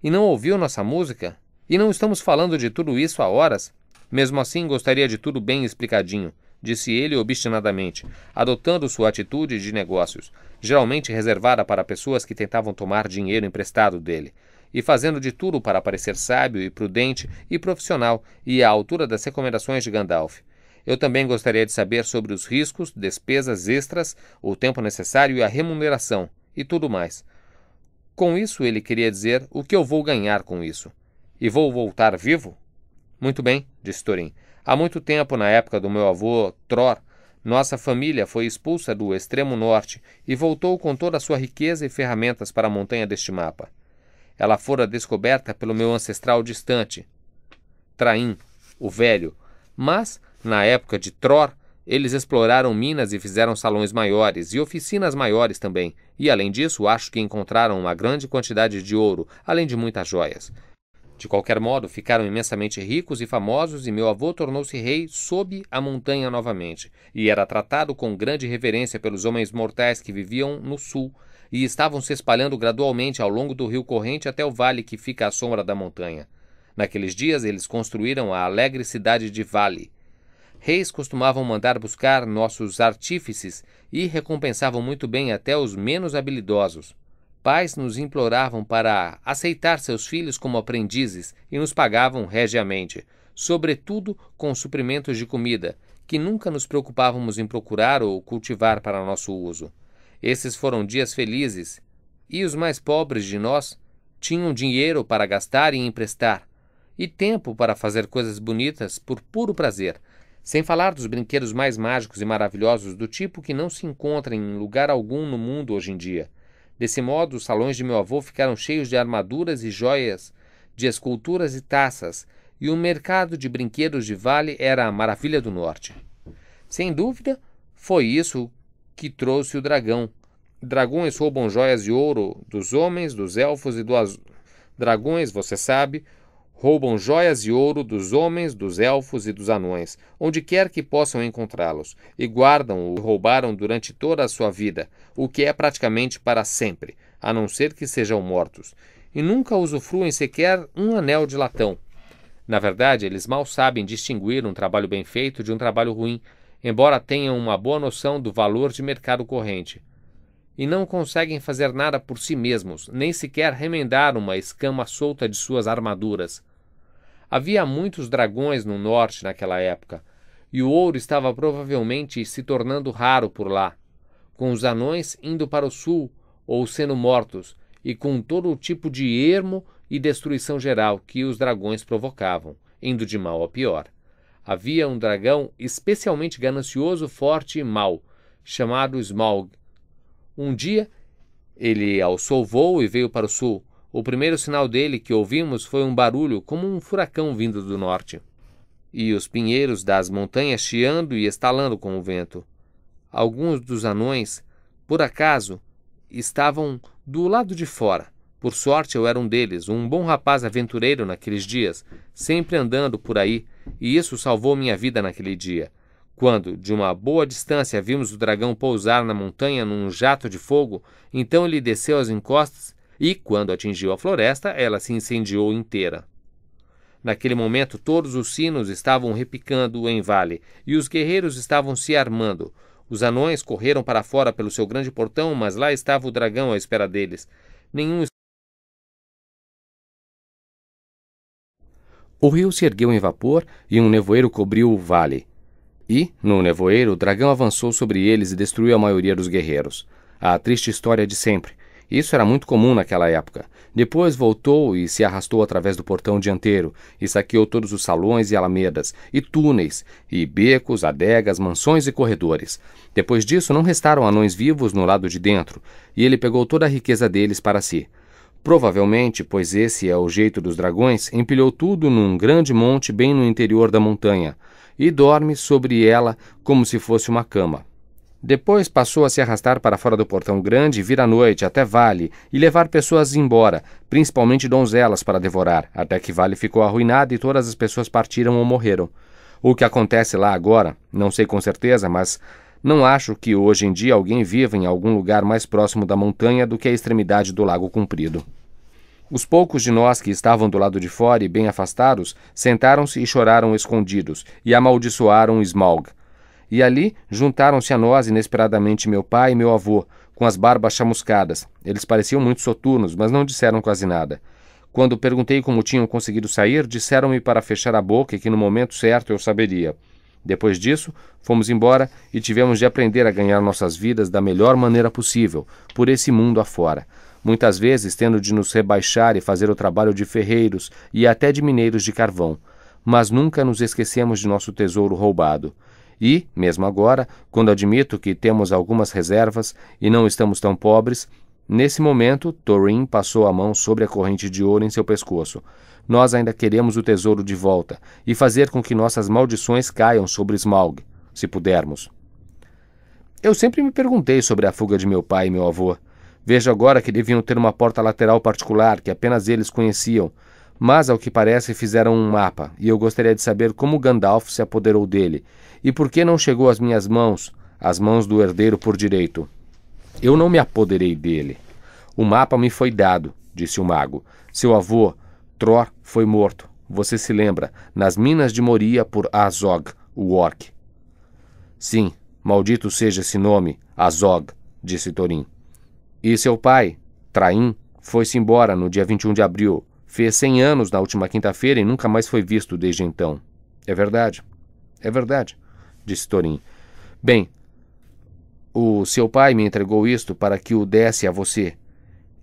E não ouviu nossa música? E não estamos falando de tudo isso há horas? Mesmo assim, gostaria de tudo bem explicadinho, disse ele obstinadamente, adotando sua atitude de negócios, geralmente reservada para pessoas que tentavam tomar dinheiro emprestado dele, e fazendo de tudo para parecer sábio e prudente e profissional e à altura das recomendações de Gandalf. Eu também gostaria de saber sobre os riscos, despesas extras, o tempo necessário e a remuneração, e tudo mais. Com isso, ele queria dizer o que eu vou ganhar com isso. E vou voltar vivo? Muito bem, disse Thorin. Há muito tempo, na época do meu avô Tror, nossa família foi expulsa do extremo norte e voltou com toda a sua riqueza e ferramentas para a montanha deste mapa. Ela fora descoberta pelo meu ancestral distante, Traim, o Velho, mas, na época de Tror, eles exploraram minas e fizeram salões maiores e oficinas maiores também, e além disso acho que encontraram uma grande quantidade de ouro, além de muitas joias. De qualquer modo, ficaram imensamente ricos e famosos e meu avô tornou-se rei sob a montanha novamente, e era tratado com grande reverência pelos homens mortais que viviam no sul e estavam se espalhando gradualmente ao longo do rio corrente até o vale que fica à sombra da montanha. Naqueles dias eles construíram a alegre cidade de Vale. Reis costumavam mandar buscar nossos artífices e recompensavam muito bem até os menos habilidosos. Pais nos imploravam para aceitar seus filhos como aprendizes e nos pagavam regiamente, sobretudo com suprimentos de comida, que nunca nos preocupávamos em procurar ou cultivar para nosso uso. Esses foram dias felizes, e os mais pobres de nós tinham dinheiro para gastar e emprestar, e tempo para fazer coisas bonitas por puro prazer, sem falar dos brinquedos mais mágicos e maravilhosos do tipo que não se encontra em lugar algum no mundo hoje em dia. Desse modo, os salões de meu avô ficaram cheios de armaduras e joias, de esculturas e taças, e o mercado de brinquedos de Vale era a maravilha do norte. Sem dúvida, foi isso que trouxe o dragão. Dragões roubam joias de ouro dos homens, dos elfos e dos... Dragões, você sabe, roubam joias de ouro dos homens, dos elfos e dos anões, onde quer que possam encontrá-los, e guardam o roubaram durante toda a sua vida, o que é praticamente para sempre, a não ser que sejam mortos, e nunca usufruem sequer um anel de latão. Na verdade, eles mal sabem distinguir um trabalho bem feito de um trabalho ruim, embora tenham uma boa noção do valor de mercado corrente. E não conseguem fazer nada por si mesmos, nem sequer remendar uma escama solta de suas armaduras. Havia muitos dragões no norte naquela época, e o ouro estava provavelmente se tornando raro por lá, com os anões indo para o sul ou sendo mortos, e com todo o tipo de ermo e destruição geral que os dragões provocavam, indo de mal a pior. Havia um dragão especialmente ganancioso, forte e mau, chamado Smaug. Um dia, ele alçou voo e veio para o sul. O primeiro sinal dele que ouvimos foi um barulho como um furacão vindo do norte, e os pinheiros das montanhas chiando e estalando com o vento. Alguns dos anões, por acaso, estavam do lado de fora. Por sorte eu era um deles, um bom rapaz aventureiro naqueles dias, sempre andando por aí, e isso salvou minha vida naquele dia. Quando, de uma boa distância, vimos o dragão pousar na montanha num jato de fogo, então ele desceu as encostas e, quando atingiu a floresta, ela se incendiou inteira. Naquele momento, todos os sinos estavam repicando em Vale, e os guerreiros estavam se armando. Os anões correram para fora pelo seu grande portão, mas lá estava o dragão à espera deles. O rio se ergueu em vapor e um nevoeiro cobriu o vale. E, no nevoeiro, o dragão avançou sobre eles e destruiu a maioria dos guerreiros. A triste história de sempre. Isso era muito comum naquela época. Depois voltou e se arrastou através do portão dianteiro e saqueou todos os salões e alamedas, e túneis, e becos, adegas, mansões e corredores. Depois disso, não restaram anões vivos no lado de dentro, e ele pegou toda a riqueza deles para si. Provavelmente, pois esse é o jeito dos dragões, empilhou tudo num grande monte bem no interior da montanha, e dorme sobre ela como se fosse uma cama. Depois passou a se arrastar para fora do portão grande e vir à noite até Vale e levar pessoas embora, principalmente donzelas para devorar, até que Vale ficou arruinado e todas as pessoas partiram ou morreram. O que acontece lá agora, não sei com certeza, mas não acho que hoje em dia alguém viva em algum lugar mais próximo da montanha do que a extremidade do Lago Comprido. Os poucos de nós que estavam do lado de fora e bem afastados sentaram-se e choraram escondidos e amaldiçoaram Smaug. E ali juntaram-se a nós inesperadamente meu pai e meu avô, com as barbas chamuscadas. Eles pareciam muito soturnos, mas não disseram quase nada. Quando perguntei como tinham conseguido sair, disseram-me para fechar a boca e que no momento certo eu saberia. Depois disso, fomos embora e tivemos de aprender a ganhar nossas vidas da melhor maneira possível, por esse mundo afora. Muitas vezes tendo de nos rebaixar e fazer o trabalho de ferreiros e até de mineiros de carvão. mas nunca nos esquecemos de nosso tesouro roubado. E, mesmo agora, quando admito que temos algumas reservas e não estamos tão pobres, nesse momento, Thorin passou a mão sobre a corrente de ouro em seu pescoço. Nós ainda queremos o tesouro de volta e fazer com que nossas maldições caiam sobre Smaug, se pudermos. Eu sempre me perguntei sobre a fuga de meu pai e meu avô. Vejo agora que deviam ter uma porta lateral particular que apenas eles conheciam, mas, ao que parece, fizeram um mapa, e eu gostaria de saber como Gandalf se apoderou dele, e por que não chegou às minhas mãos, às mãos do herdeiro por direito. Eu não me apoderei dele. O mapa me foi dado, disse o mago. Seu avô, Tror, foi morto, você se lembra, nas minas de Moria por Azog, o orc. Sim, maldito seja esse nome, Azog, disse Thorin. E seu pai, Traim, foi-se embora no dia 21 de abril. Fez 100 anos na última quinta-feira e nunca mais foi visto desde então. É verdade, disse Thorin. Bem, o seu pai me entregou isto para que o desse a você.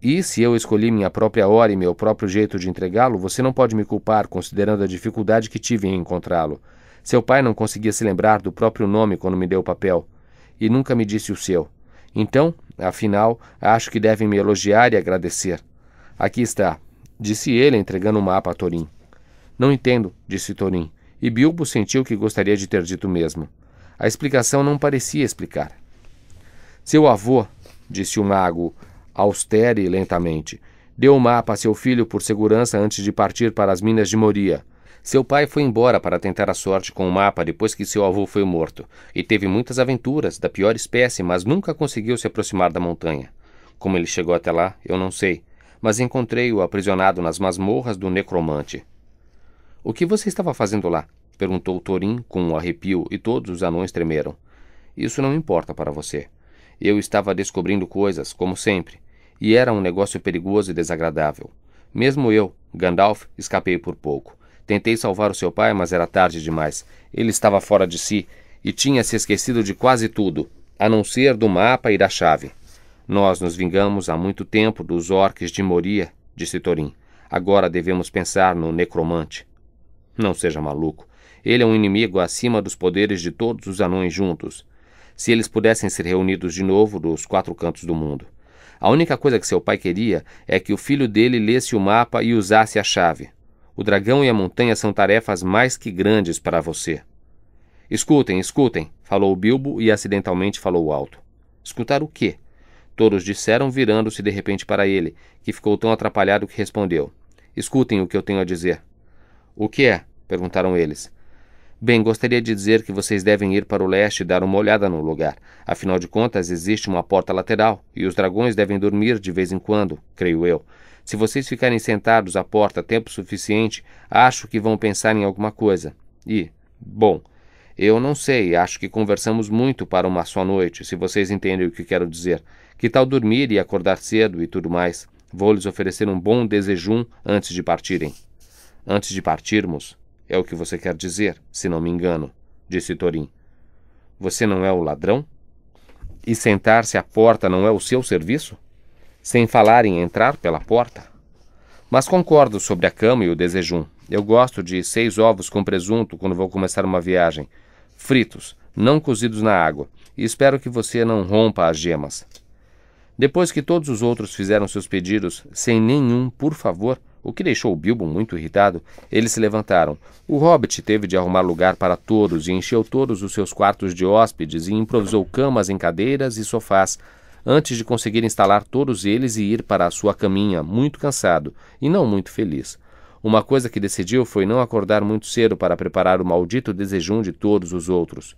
E se eu escolhi minha própria hora e meu próprio jeito de entregá-lo, você não pode me culpar, considerando a dificuldade que tive em encontrá-lo. Seu pai não conseguia se lembrar do próprio nome quando me deu o papel, e nunca me disse o seu. Então, afinal, acho que devem me elogiar e agradecer. Aqui está, disse ele, entregando o mapa a Thorin. Não entendo, disse Thorin, e Bilbo sentiu que gostaria de ter dito mesmo. A explicação não parecia explicar. Seu avô, disse o mago, austero e lentamente, deu o mapa a seu filho por segurança antes de partir para as minas de Moria. Seu pai foi embora para tentar a sorte com o mapa depois que seu avô foi morto, e teve muitas aventuras, da pior espécie, mas nunca conseguiu se aproximar da montanha. Como ele chegou até lá, eu não sei, mas encontrei-o aprisionado nas masmorras do necromante. — O que você estava fazendo lá? Perguntou Thorin com um arrepio, e todos os anões tremeram. — Isso não importa para você. Eu estava descobrindo coisas, como sempre, e era um negócio perigoso e desagradável. Mesmo eu, Gandalf, escapei por pouco. Tentei salvar o seu pai, mas era tarde demais. Ele estava fora de si e tinha se esquecido de quase tudo, a não ser do mapa e da chave. Nós nos vingamos há muito tempo dos orques de Moria, disse Thorin. Agora devemos pensar no necromante. Não seja maluco. Ele é um inimigo acima dos poderes de todos os anões juntos. Se eles pudessem ser reunidos de novo dos 4 cantos do mundo. A única coisa que seu pai queria é que o filho dele lesse o mapa e usasse a chave. O dragão e a montanha são tarefas mais que grandes para você. Escutem, escutem, falou Bilbo e acidentalmente falou alto. Escutar o quê? Todos disseram, virando-se de repente para ele, que ficou tão atrapalhado que respondeu. Escutem o que eu tenho a dizer. O que é? Perguntaram eles. Bem, gostaria de dizer que vocês devem ir para o leste e dar uma olhada no lugar. Afinal de contas, existe uma porta lateral, e os dragões devem dormir de vez em quando, creio eu. Se vocês ficarem sentados à porta tempo suficiente, acho que vão pensar em alguma coisa. E, bom, eu não sei, acho que conversamos muito para uma só noite, se vocês entendem o que quero dizer. Que tal dormir e acordar cedo e tudo mais? Vou lhes oferecer um bom desejum antes de partirem. Antes de partirmos, é o que você quer dizer, se não me engano, disse Thorin. Você não é o ladrão? E sentar-se à porta não é o seu serviço? Sem falar em entrar pela porta? Mas concordo sobre a cama e o desejum. Eu gosto de 6 ovos com presunto quando vou começar uma viagem. Fritos, não cozidos na água. E espero que você não rompa as gemas. Depois que todos os outros fizeram seus pedidos, sem nenhum por favor, o que deixou o Bilbo muito irritado, eles se levantaram. O hobbit teve de arrumar lugar para todos e encheu todos os seus quartos de hóspedes e improvisou camas em cadeiras e sofás, antes de conseguir instalar todos eles e ir para a sua caminha, muito cansado e não muito feliz. Uma coisa que decidiu foi não acordar muito cedo para preparar o maldito desejum de todos os outros.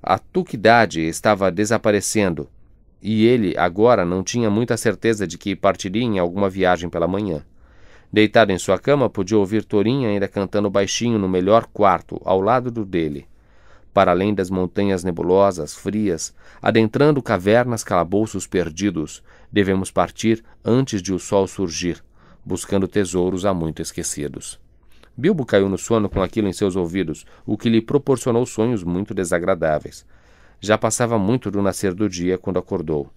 A tuquidade estava desaparecendo, e ele agora não tinha muita certeza de que partiria em alguma viagem pela manhã. Deitado em sua cama, podia ouvir Thorin ainda cantando baixinho no melhor quarto, ao lado do dele. Para além das montanhas nebulosas, frias, adentrando cavernas, calabouços perdidos, devemos partir antes de o sol surgir, buscando tesouros há muito esquecidos. Bilbo caiu no sono com aquilo em seus ouvidos, o que lhe proporcionou sonhos muito desagradáveis. Já passava muito do nascer do dia quando acordou.